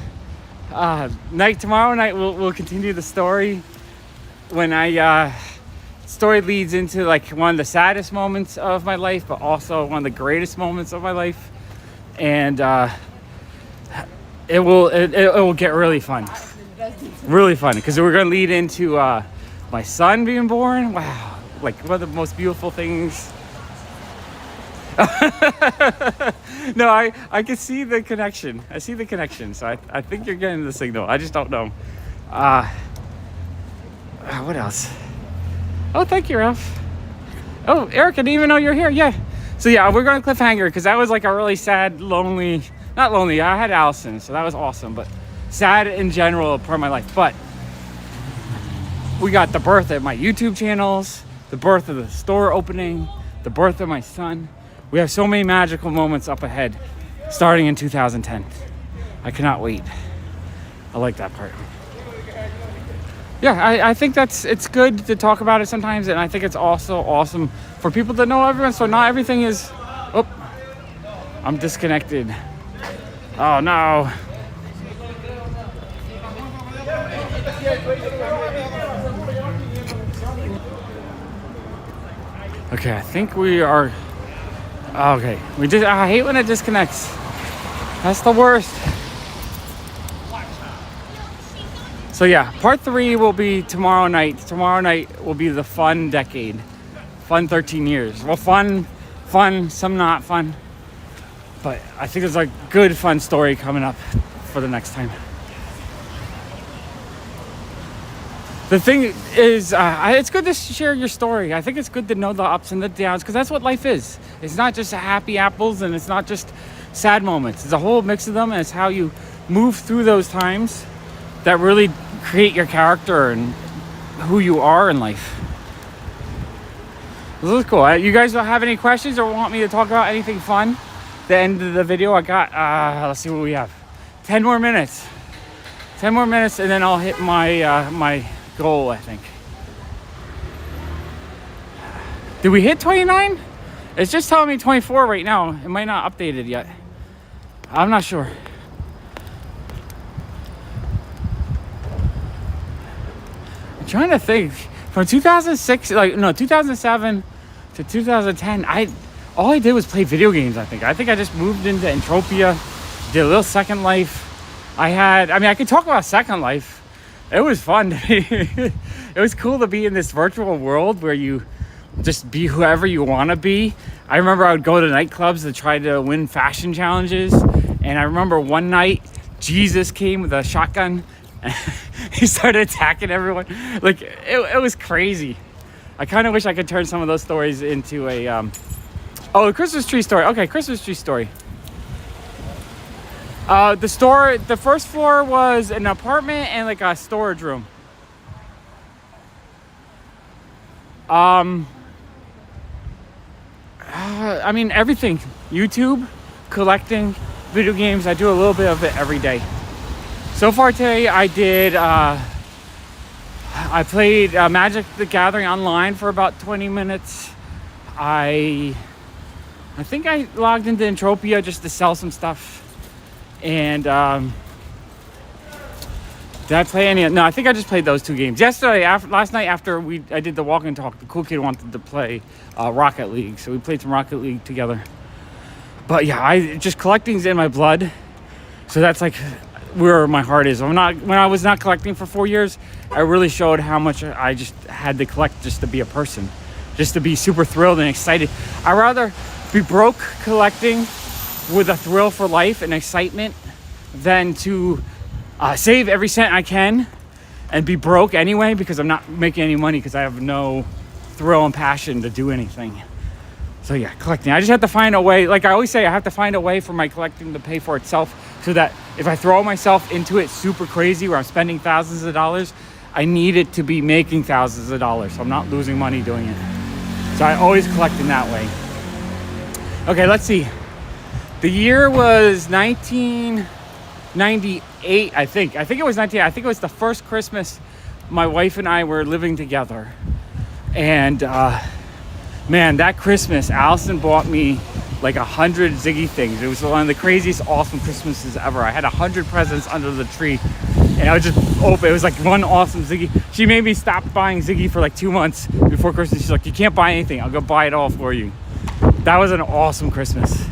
tomorrow night we'll continue the story. When story leads into one of the saddest moments of my life, but also one of the greatest moments of my life, and it will get really fun, because we're gonna lead into my son being born. Wow, one of the most beautiful things. No, I can see the connection. I see the connection. So I think you're getting the signal. I just don't know. What else? Oh, thank you, Ralph. Oh, Eric, I didn't even know you're here. Yeah. So yeah, we're going to cliffhanger because that was a really sad, lonely, not lonely. I had Allison, so that was awesome, but sad in general part of my life. But we got the birth of my YouTube channels, the birth of the store opening, the birth of my son. We have so many magical moments up ahead, starting in 2010. I cannot wait. I like that part. Yeah, I think it's good to talk about it sometimes, and I think it's also awesome for people to know everyone, so not everything is, oh, I'm disconnected. Oh no. Okay, I think we are, okay. I hate when it disconnects. That's the worst. So yeah, part 3 will be tomorrow night. Tomorrow night will be the fun decade. Fun 13 years. Well, fun, some not fun. But I think there's a good fun story coming up for the next time. The thing is, it's good to share your story. I think it's good to know the ups and the downs, because that's what life is. It's not just happy apples, and it's not just sad moments. It's a whole mix of them, and it's how you move through those times that really create your character and who you are in life. This is cool. You guys don't have any questions or want me to talk about anything fun? The end of the video, I got, let's see what we have. 10 more minutes. 10 more minutes, and then I'll hit my my goal, I think. Did we hit 29? It's just telling me 24 right now. It might not update it yet. I'm not sure. I'm trying to think. From 2006, 2007 to 2010, all I did was play video games, I think. I just moved into Entropia, did a little Second Life. I could talk about Second Life. It was fun. It was cool to be in this virtual world where you just be whoever you want to be. I remember I would go to nightclubs to try to win fashion challenges. And I remember one night, Jesus came with a shotgun. He started attacking everyone. Like, it was crazy. I kind of wish I could turn some of those stories into a... a Christmas tree story. Okay, Christmas tree story. The first floor was an apartment and like a storage room. Everything. YouTube, collecting, video games. I do a little bit of it every day. So far today, I played Magic the Gathering online for about 20 minutes. I think I logged into Entropia just to sell some stuff. And did I play any? No, I think I just played those 2 games. Last night after I did the walk and talk, the cool kid wanted to play Rocket League, so we played some Rocket League together. But yeah, collecting's in my blood, so that's like where my heart is. When I was not collecting for 4 years, I really showed how much I just had to collect just to be a person, just to be super thrilled and excited. I'd rather be broke collecting with a thrill for life and excitement than to save every cent I can and be broke anyway because I'm not making any money because I have no thrill and passion to do anything. So yeah, collecting. I just have to find a way. Like I always say, I have to find a way for my collecting to pay for itself, so that if I throw myself into it super crazy where I'm spending thousands of dollars, I need it to be making thousands of dollars, so I'm not losing money doing it. So I always collect in that way. Okay, let's see. The year was 1998, I think. I think it was the first Christmas my wife and I were living together. And man, that Christmas, Allison bought me like 100 Ziggy things. It was one of the craziest, awesome Christmases ever. I had 100 presents under the tree, and I would just open. It was like one awesome Ziggy. She made me stop buying Ziggy for like 2 months before Christmas. She's like, you can't buy anything. I'll go buy it all for you. That was an awesome Christmas.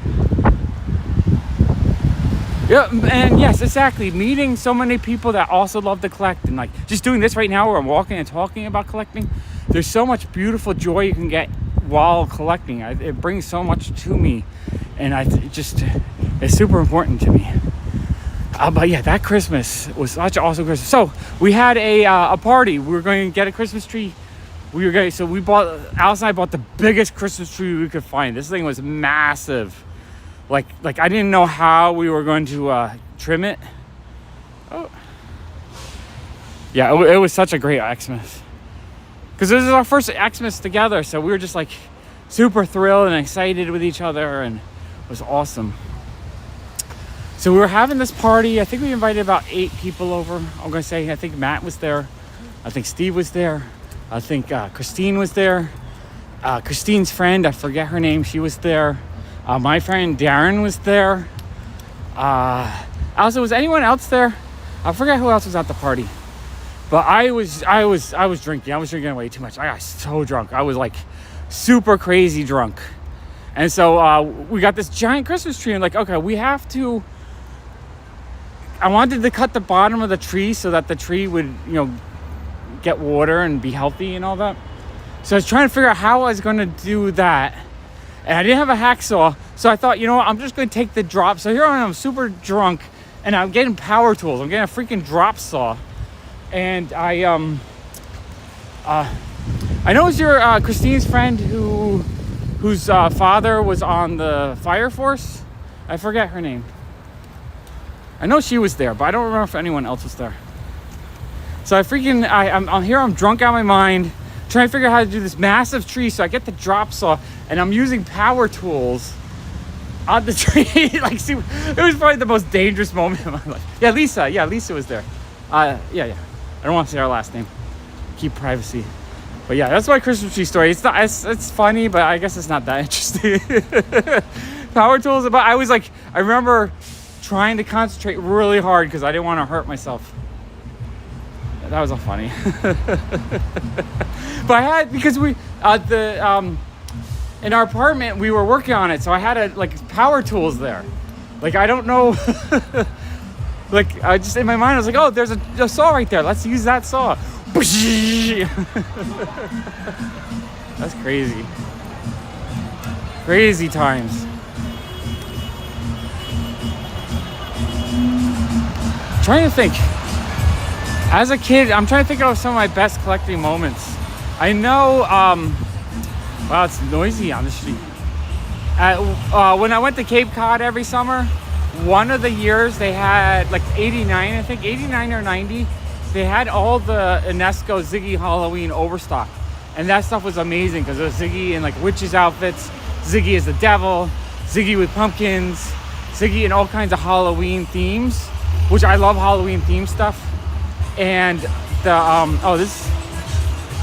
Yeah, and yes, exactly. Meeting so many people that also love to collect, and like just doing this right now where I'm walking and talking about collecting. There's so much beautiful joy you can get while collecting. It brings so much to me, and it's super important to me. But yeah, that Christmas was such an awesome Christmas. So we had a party. We were going to get a Christmas tree. Alice and I bought the biggest Christmas tree we could find. This thing was massive. Like I didn't know how we were going to trim it. Oh, yeah, it was such a great Xmas. because this is our first Xmas together. So we were just like super thrilled and excited with each other, and it was awesome. So we were having this party. I think we invited about 8 people over. I'm gonna say, I think Matt was there. I think Steve was there. I think Christine was there. Christine's friend, I forget her name, she was there. My friend Darren was there. Also, was anyone else there? I forget who else was at the party. But I was drinking. I was drinking way too much. I got so drunk. I was like super crazy drunk. And so we got this giant Christmas tree, and like, okay, we have to. I wanted to cut the bottom of the tree so that the tree would, get water and be healthy and all that. So I was trying to figure out how I was going to do that. And I didn't have a hacksaw. So I thought, I'm just going to take the drop. So here I am, super drunk, and I'm getting power tools. I'm getting a freaking drop saw. And I know it's your Christine's friend whose father was on the fire force. I forget her name. I know she was there, but I don't remember if anyone else was there. So I'm here, I'm drunk out of my mind, trying to figure out how to do this massive tree. So I get the drop saw, and I'm using power tools on the tree. See, it was probably the most dangerous moment of my life. Yeah, Lisa was there. Yeah. I don't want to say our last name. Keep privacy. But yeah, that's my Christmas tree story. It's funny, but I guess it's not that interesting. Power tools, but I remember trying to concentrate really hard because I didn't want to hurt myself. That was all funny. But because in our apartment we were working on it, so I had power tools there. I don't know. I just in my mind I was like, oh, there's a saw right there. Let's use that saw. That's crazy. Crazy times. Trying to think. As a kid, I'm trying to think of some of my best collecting moments. I know, wow, it's noisy on the street. When I went to Cape Cod every summer, one of the years they had 89, I think 89 or 90, they had all the UNESCO Ziggy Halloween overstock. And that stuff was amazing because it was Ziggy in witches outfits, Ziggy as the devil, Ziggy with pumpkins, Ziggy in all kinds of Halloween themes, which I love Halloween theme stuff. And I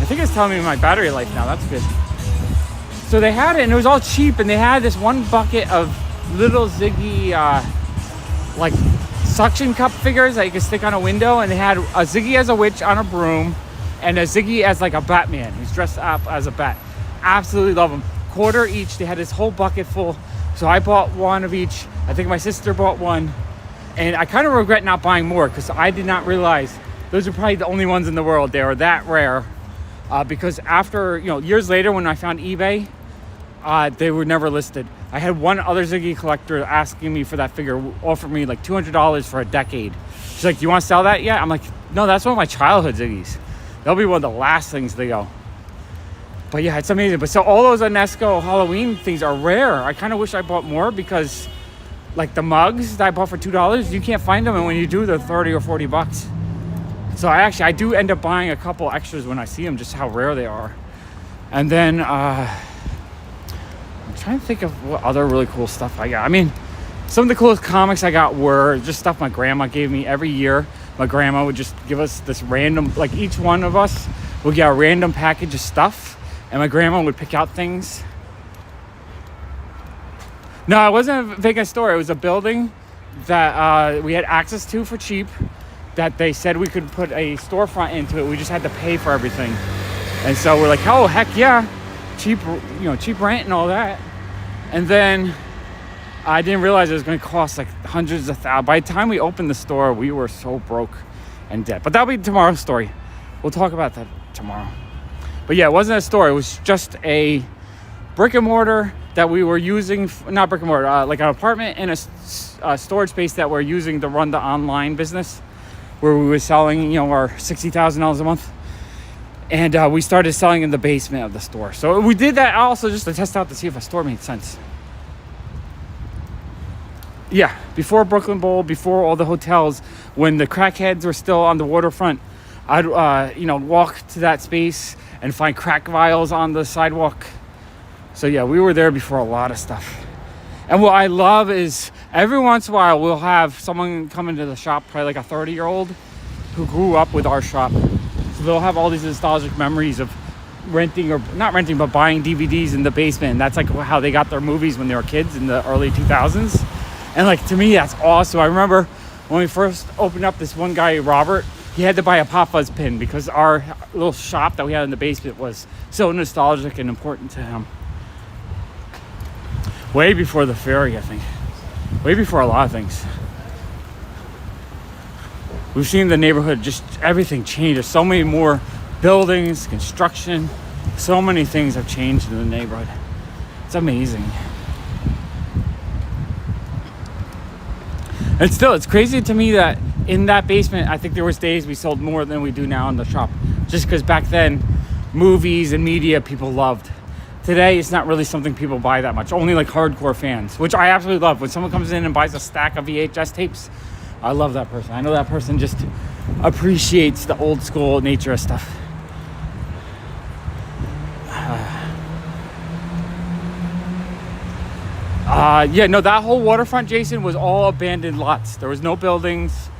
think it's telling me my battery life now. That's good. So they had it, and it was all cheap, and they had this one bucket of little Ziggy suction cup figures that you could stick on a window, and they had a Ziggy as a witch on a broom and a Ziggy as a Batman who's dressed up as a bat. Absolutely love them. Quarter each. They had this whole bucket full, so I bought one of each. I think my sister bought one, and I kind of regret not buying more because I did not realize those are probably the only ones in the world. They were that rare. Because after, years later when I found eBay, they were never listed. I had one other Ziggy collector asking me for that figure, offered me $200 for a decade. She's like, do you want to sell that yet? I'm like, no, that's one of my childhood Ziggies. That'll be one of the last things to go. But yeah, it's amazing. But so all those UNESCO Halloween things are rare. I kind of wish I bought more because the mugs that I bought for $2, you can't find them. And when you do, they're 30 or 40 bucks. So I do end up buying a couple extras when I see them, just how rare they are. And then I'm trying to think of what other really cool stuff I got. I mean, some of the coolest comics I got were just stuff my grandma gave me every year. My grandma would just give us this random, each one of us would get a random package of stuff, and my grandma would pick out things. No, it wasn't a Vegas store. It was a building that we had access to for cheap, that they said we could put a storefront into it. We just had to pay for everything. And so we're like, oh, heck yeah. Cheap rent and all that. And then I didn't realize it was going to cost hundreds of thousands. By the time we opened the store, we were so broke and dead. But that'll be tomorrow's story. We'll talk about that tomorrow. But yeah, it wasn't a store. It was just a brick and mortar that we were using, not brick and mortar, an apartment and a storage space that we're using to run the online business, where we were selling, our $60,000 a month. And we started selling in the basement of the store. So we did that also just to test out to see if a store made sense. Yeah, before Brooklyn Bowl, before all the hotels, when the crackheads were still on the waterfront, I'd walk to that space and find crack vials on the sidewalk. So yeah, we were there before a lot of stuff. And what I love is every once in a while we'll have someone come into the shop, probably like a 30-year-old who grew up with our shop. So they'll have all these nostalgic memories of renting, or not renting, but buying DVDs in the basement. And that's like how they got their movies when they were kids in the early 2000s. And like, to me, that's awesome. I remember when we first opened up, this one guy, Robert, he had to buy a PopFuzz pin because our little shop that we had in the basement was so nostalgic and important to him. Way before the ferry, I think. Way before a lot of things. We've seen the neighborhood, just everything change. There's so many more buildings, construction. So many things have changed in the neighborhood. It's amazing. And still, it's crazy to me that in that basement, I think there was days we sold more than we do now in the shop. Just because back then, movies and media people loved. Today, it's not really something people buy that much. Only like hardcore fans, which I absolutely love. When someone comes in and buys a stack of VHS tapes, I love that person. I know that person just appreciates the old school nature of stuff. Yeah, no, that whole waterfront, Jason, was all abandoned lots. There was no buildings.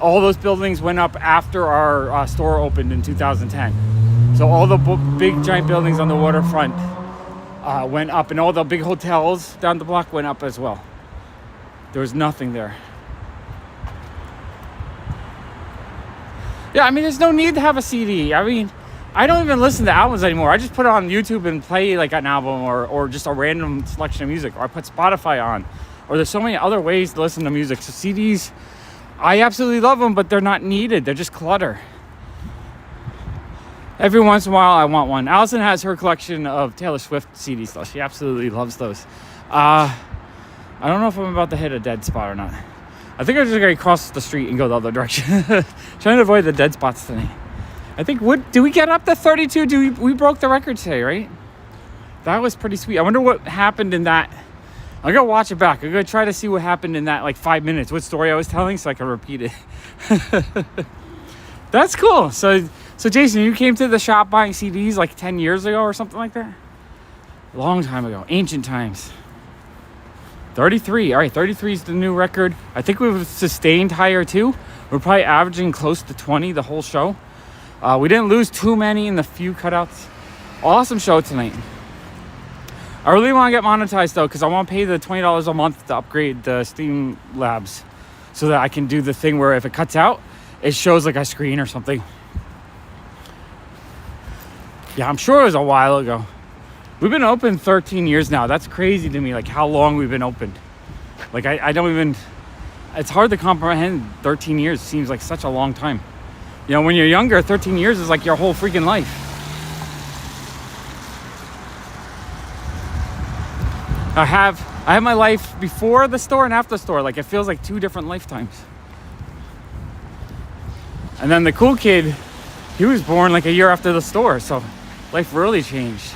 All those buildings went up after our store opened in 2010. So all the big giant buildings on the waterfront went up, and all the big hotels down the block went up as well. There was nothing there. Yeah, I mean, there's no need to have a CD. I mean, I don't even listen to albums anymore. I just put it on YouTube and play like an album or just a random selection of music. Or I put Spotify on. Or there's so many other ways to listen to music. So CDs, I absolutely love them, but they're not needed. They're just clutter. Every once in a while, I want one. Allison has her collection of Taylor Swift CDs, though. She absolutely loves those. I don't know if I'm about to hit a dead spot or not. I think I'm just going to cross the street and go the other direction. Trying to avoid the dead spots today. I think, do we get up to 32? We broke the record today, right? That was pretty sweet. I wonder what happened in that. I'm going to watch it back. I'm going to try to see what happened in that, like, 5 minutes. What story I was telling so I can repeat it. That's cool. So Jason, you came to the shop buying CDs like 10 years ago or something like that? A long time ago. Ancient times. 33. All right, 33 is the new record. I think we've sustained higher, too. We're probably averaging close to 20 the whole show. We didn't lose too many in the few cutouts. Awesome show tonight. I really want to get monetized, though, because I want to pay the $20 a month to upgrade the Steam Labs so that I can do the thing where if it cuts out, it shows like a screen or something. Yeah, I'm sure it was a while ago. We've been open 13 years now. That's crazy to me, like how long we've been open. Like I don't even, it's hard to comprehend 13 years. It seems like such a long time. You know, when you're younger, 13 years is like your whole freaking life. I have my life before the store and after the store. Like it feels like two different lifetimes. And then the cool kid, he was born like a year after the store. So life really changed.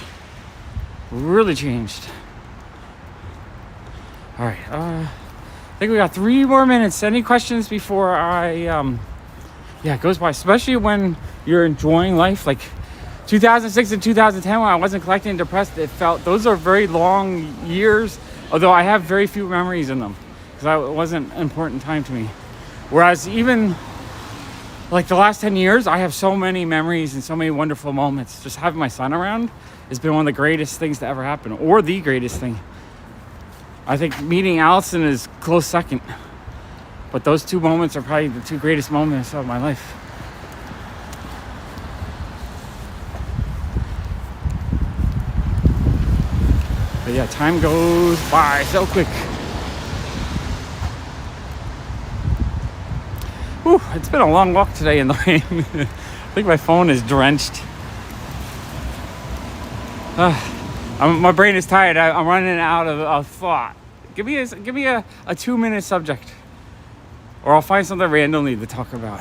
Really changed. All right. I think we got 3 more minutes. Any questions before yeah, it goes by, especially when you're enjoying life. Like 2006 and 2010, when I wasn't collecting and depressed, those are very long years, although I have very few memories in them because it wasn't an important time to me. Whereas even like the last 10 years, I have so many memories and so many wonderful moments. Just having my son around has been one of the greatest things to ever happen, or the greatest thing. I think meeting Allison is close second. But those 2 moments are probably the 2 greatest moments of my life. But yeah, time goes by so quick. Whew, it's been a long walk today in the rain. I think my phone is drenched. My brain is tired. I'm running out of thought. Give me a 2-minute subject. Or I'll find something randomly to talk about.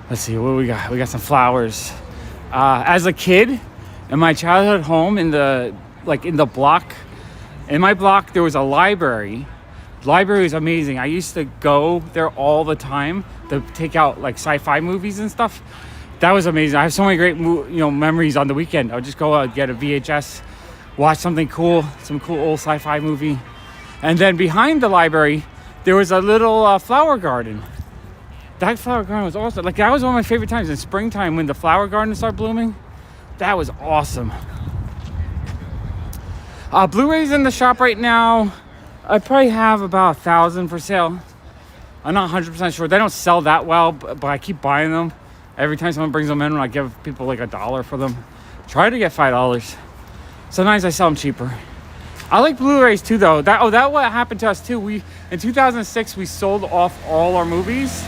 Let's see, what do we got? We got some flowers. As a kid, in my childhood home, in my block, there was a library library is amazing. I used to go there all the time to take out like sci-fi movies and stuff. That was amazing. I have so many great memories on the weekend. I would just go out, get a VHS, watch something cool, some cool old sci-fi movie. And then behind the library, there was a little flower garden. That flower garden was awesome. Like, that was one of my favorite times in springtime when the flower gardens start blooming. That was awesome. Blu-rays in the shop right now, I probably have about 1,000 for sale. I'm not 100% sure. They don't sell that well, but I keep buying them. Every time someone brings them in, I give people like $1 for them. Try to get $5. Sometimes I sell them cheaper. I like Blu-rays too, though. That what happened to us too. In 2006 we sold off all our movies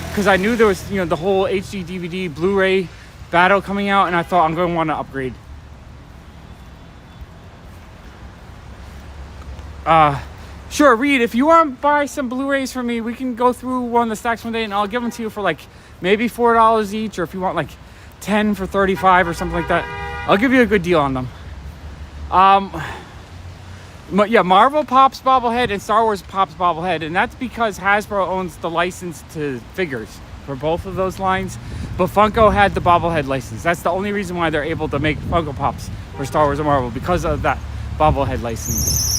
because I knew there was the whole HD DVD Blu-ray battle coming out, and I thought I'm going to want to upgrade. Sure, Reed, if you want to buy some Blu-rays from me, we can go through one of the stacks one day, and I'll give them to you for like maybe $4 each, or if you want like 10 for $35 or something like that, I'll give you a good deal on them. Yeah, Marvel pops bobblehead and Star Wars pops bobblehead, and that's because Hasbro owns the license to figures for both of those lines, but Funko had the bobblehead license. That's the only reason why they're able to make Funko Pops for Star Wars and Marvel, because of that bobblehead license.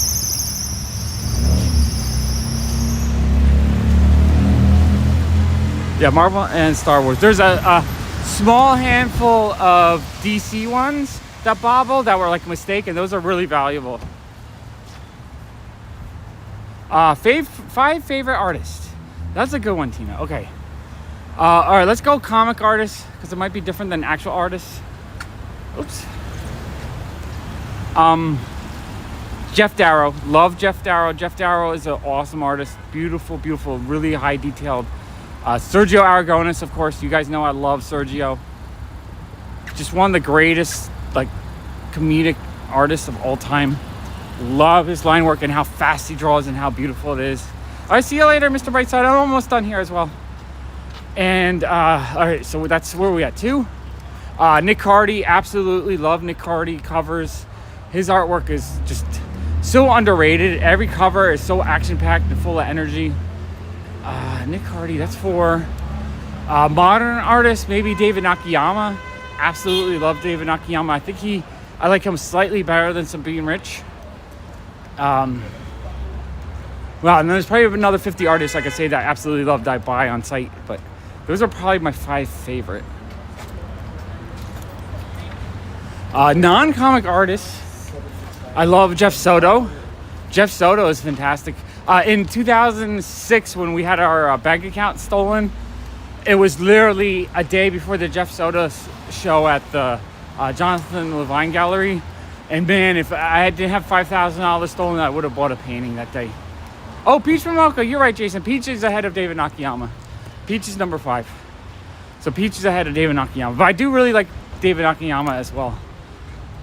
Yeah, Marvel and Star Wars. There's a small handful of DC ones that bobble that were like a mistake, and those are really valuable. 5 favorite artists. That's a good one, Tina. Okay. All right, let's go comic artists, because it might be different than actual artists. Oops. Jeff Darrow. Love Jeff Darrow. Jeff Darrow is an awesome artist. Beautiful, beautiful, really high detailed. Sergio Aragonés, of course. You guys know I love Sergio. Just one of the greatest like comedic artists of all time. Love his line work and how fast he draws and how beautiful it is. All right, see you later, Mr. Brightside. I'm almost done here as well. And all right, so that's where we at 2. Nick Cardy, absolutely love Nick Cardy covers. His artwork is just so underrated. Every cover is so action-packed and full of energy. Nick Cardy, that's 4. Modern artist, maybe David Nakayama. Absolutely love David Nakayama. I like him slightly better than Sabine Rich. Well, and there's probably another 50 artists I could say that I absolutely love that I buy on site, but those are probably my 5 favorite. Non-comic artists, I love Jeff Soto. Jeff Soto is fantastic. In 2006, when we had our bank account stolen, it was literally a day before the Jeff Soto show at the Jonathan Levine Gallery. And man, if I didn't have $5,000 stolen, I would have bought a painting that day. Oh, Peach from Mocha, you're right, Jason. Peach is ahead of David Nakayama. Peach is number 5. So Peach is ahead of David Nakayama. But I do really like David Nakayama as well.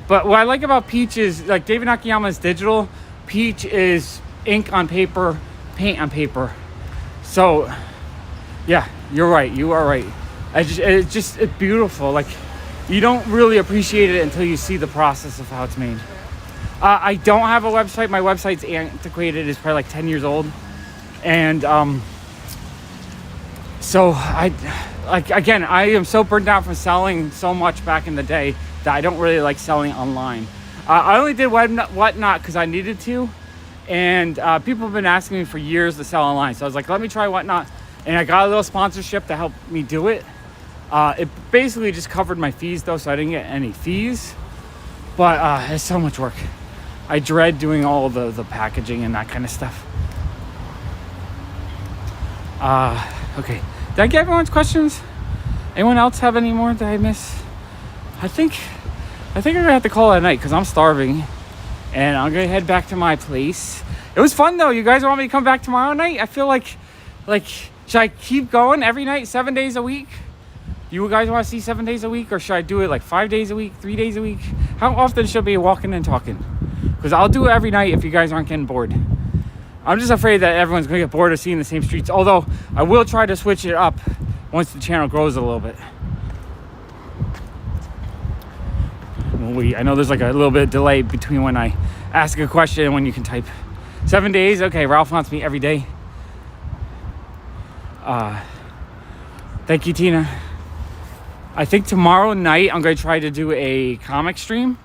But what I like about Peach is, like, David Nakayama is digital. Peach is ink on paper, paint on paper. So, yeah, you're right. You are right. It's beautiful. Like, you don't really appreciate it until you see the process of how it's made. I don't have a website. My website's antiquated. It's probably like 10 years old. And so I am so burnt out from selling so much back in the day that I don't really like selling online. I only did Whatnot because I needed to. And people have been asking me for years to sell online. So I was like, let me try Whatnot. And I got a little sponsorship to help me do it. It basically just covered my fees, though, so I didn't get any fees. But it's so much work. I dread doing all the packaging and that kind of stuff. Okay. Did I get everyone's questions? Anyone else have any more that I miss? I think I'm gonna have to call it a night because I'm starving, and I'm gonna head back to my place. It was fun though. You guys want me to come back tomorrow night? I feel like should I keep going every night, 7 days a week? You guys want to see 7 days a week, or should I do it like 5 days a week, 3 days a week? How often should I be walking and talking? Because I'll do it every night if you guys aren't getting bored. I'm just afraid that everyone's going to get bored of seeing the same streets. Although, I will try to switch it up once the channel grows a little bit. I know there's like a little bit of delay between when I ask a question and when you can type. 7 days. Okay, Ralph wants me every day. Thank you, Tina. I think tomorrow night I'm going to try to do a comic stream.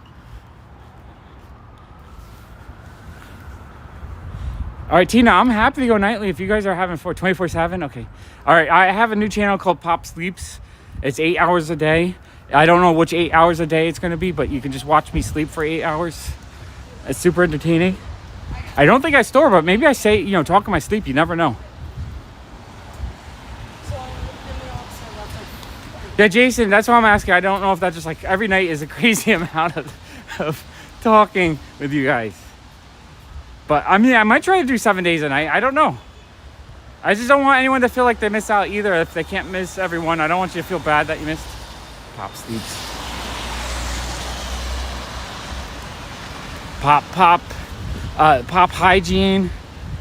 All right, Tina, I'm happy to go nightly if you guys are having 24/7. Okay. All right, I have a new channel called Pop Sleeps. It's 8 hours a day. I don't know which 8 hours a day it's going to be, but you can just watch me sleep for 8 hours. It's super entertaining. I don't think I store, but maybe I say, you know, talk in my sleep. You never know. Yeah, Jason, that's why I'm asking. I don't know if that's just like every night is a crazy amount of talking with you guys. But I mean, I might try to do 7 days a night. I don't know. I just don't want anyone to feel like they miss out either. If they can't miss everyone, I don't want you to feel bad that you missed Pop Sleeps. Pop Hygiene.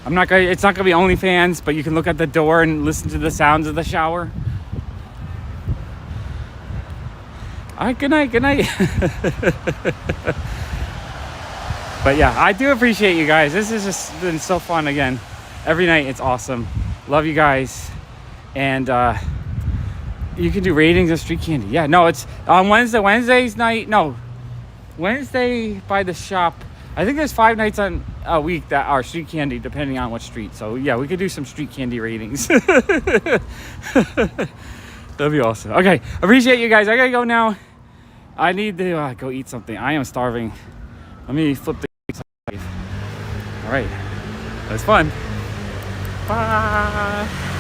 It's not gonna be OnlyFans, but you can look at the door and listen to the sounds of the shower. All right, good night. But yeah, I do appreciate you guys. This has just been so fun again. Every night, it's awesome. Love you guys. And you can do ratings of Street Candy. Yeah, no, it's on Wednesday's night. No, Wednesday by the shop. I think there's 5 nights on a week that are Street Candy, depending on what street. So yeah, we could do some Street Candy ratings. That'd be awesome. Okay, appreciate you guys. I gotta go now. I need to go eat something. I am starving. Let me flip the. All right, that was fun. Bye.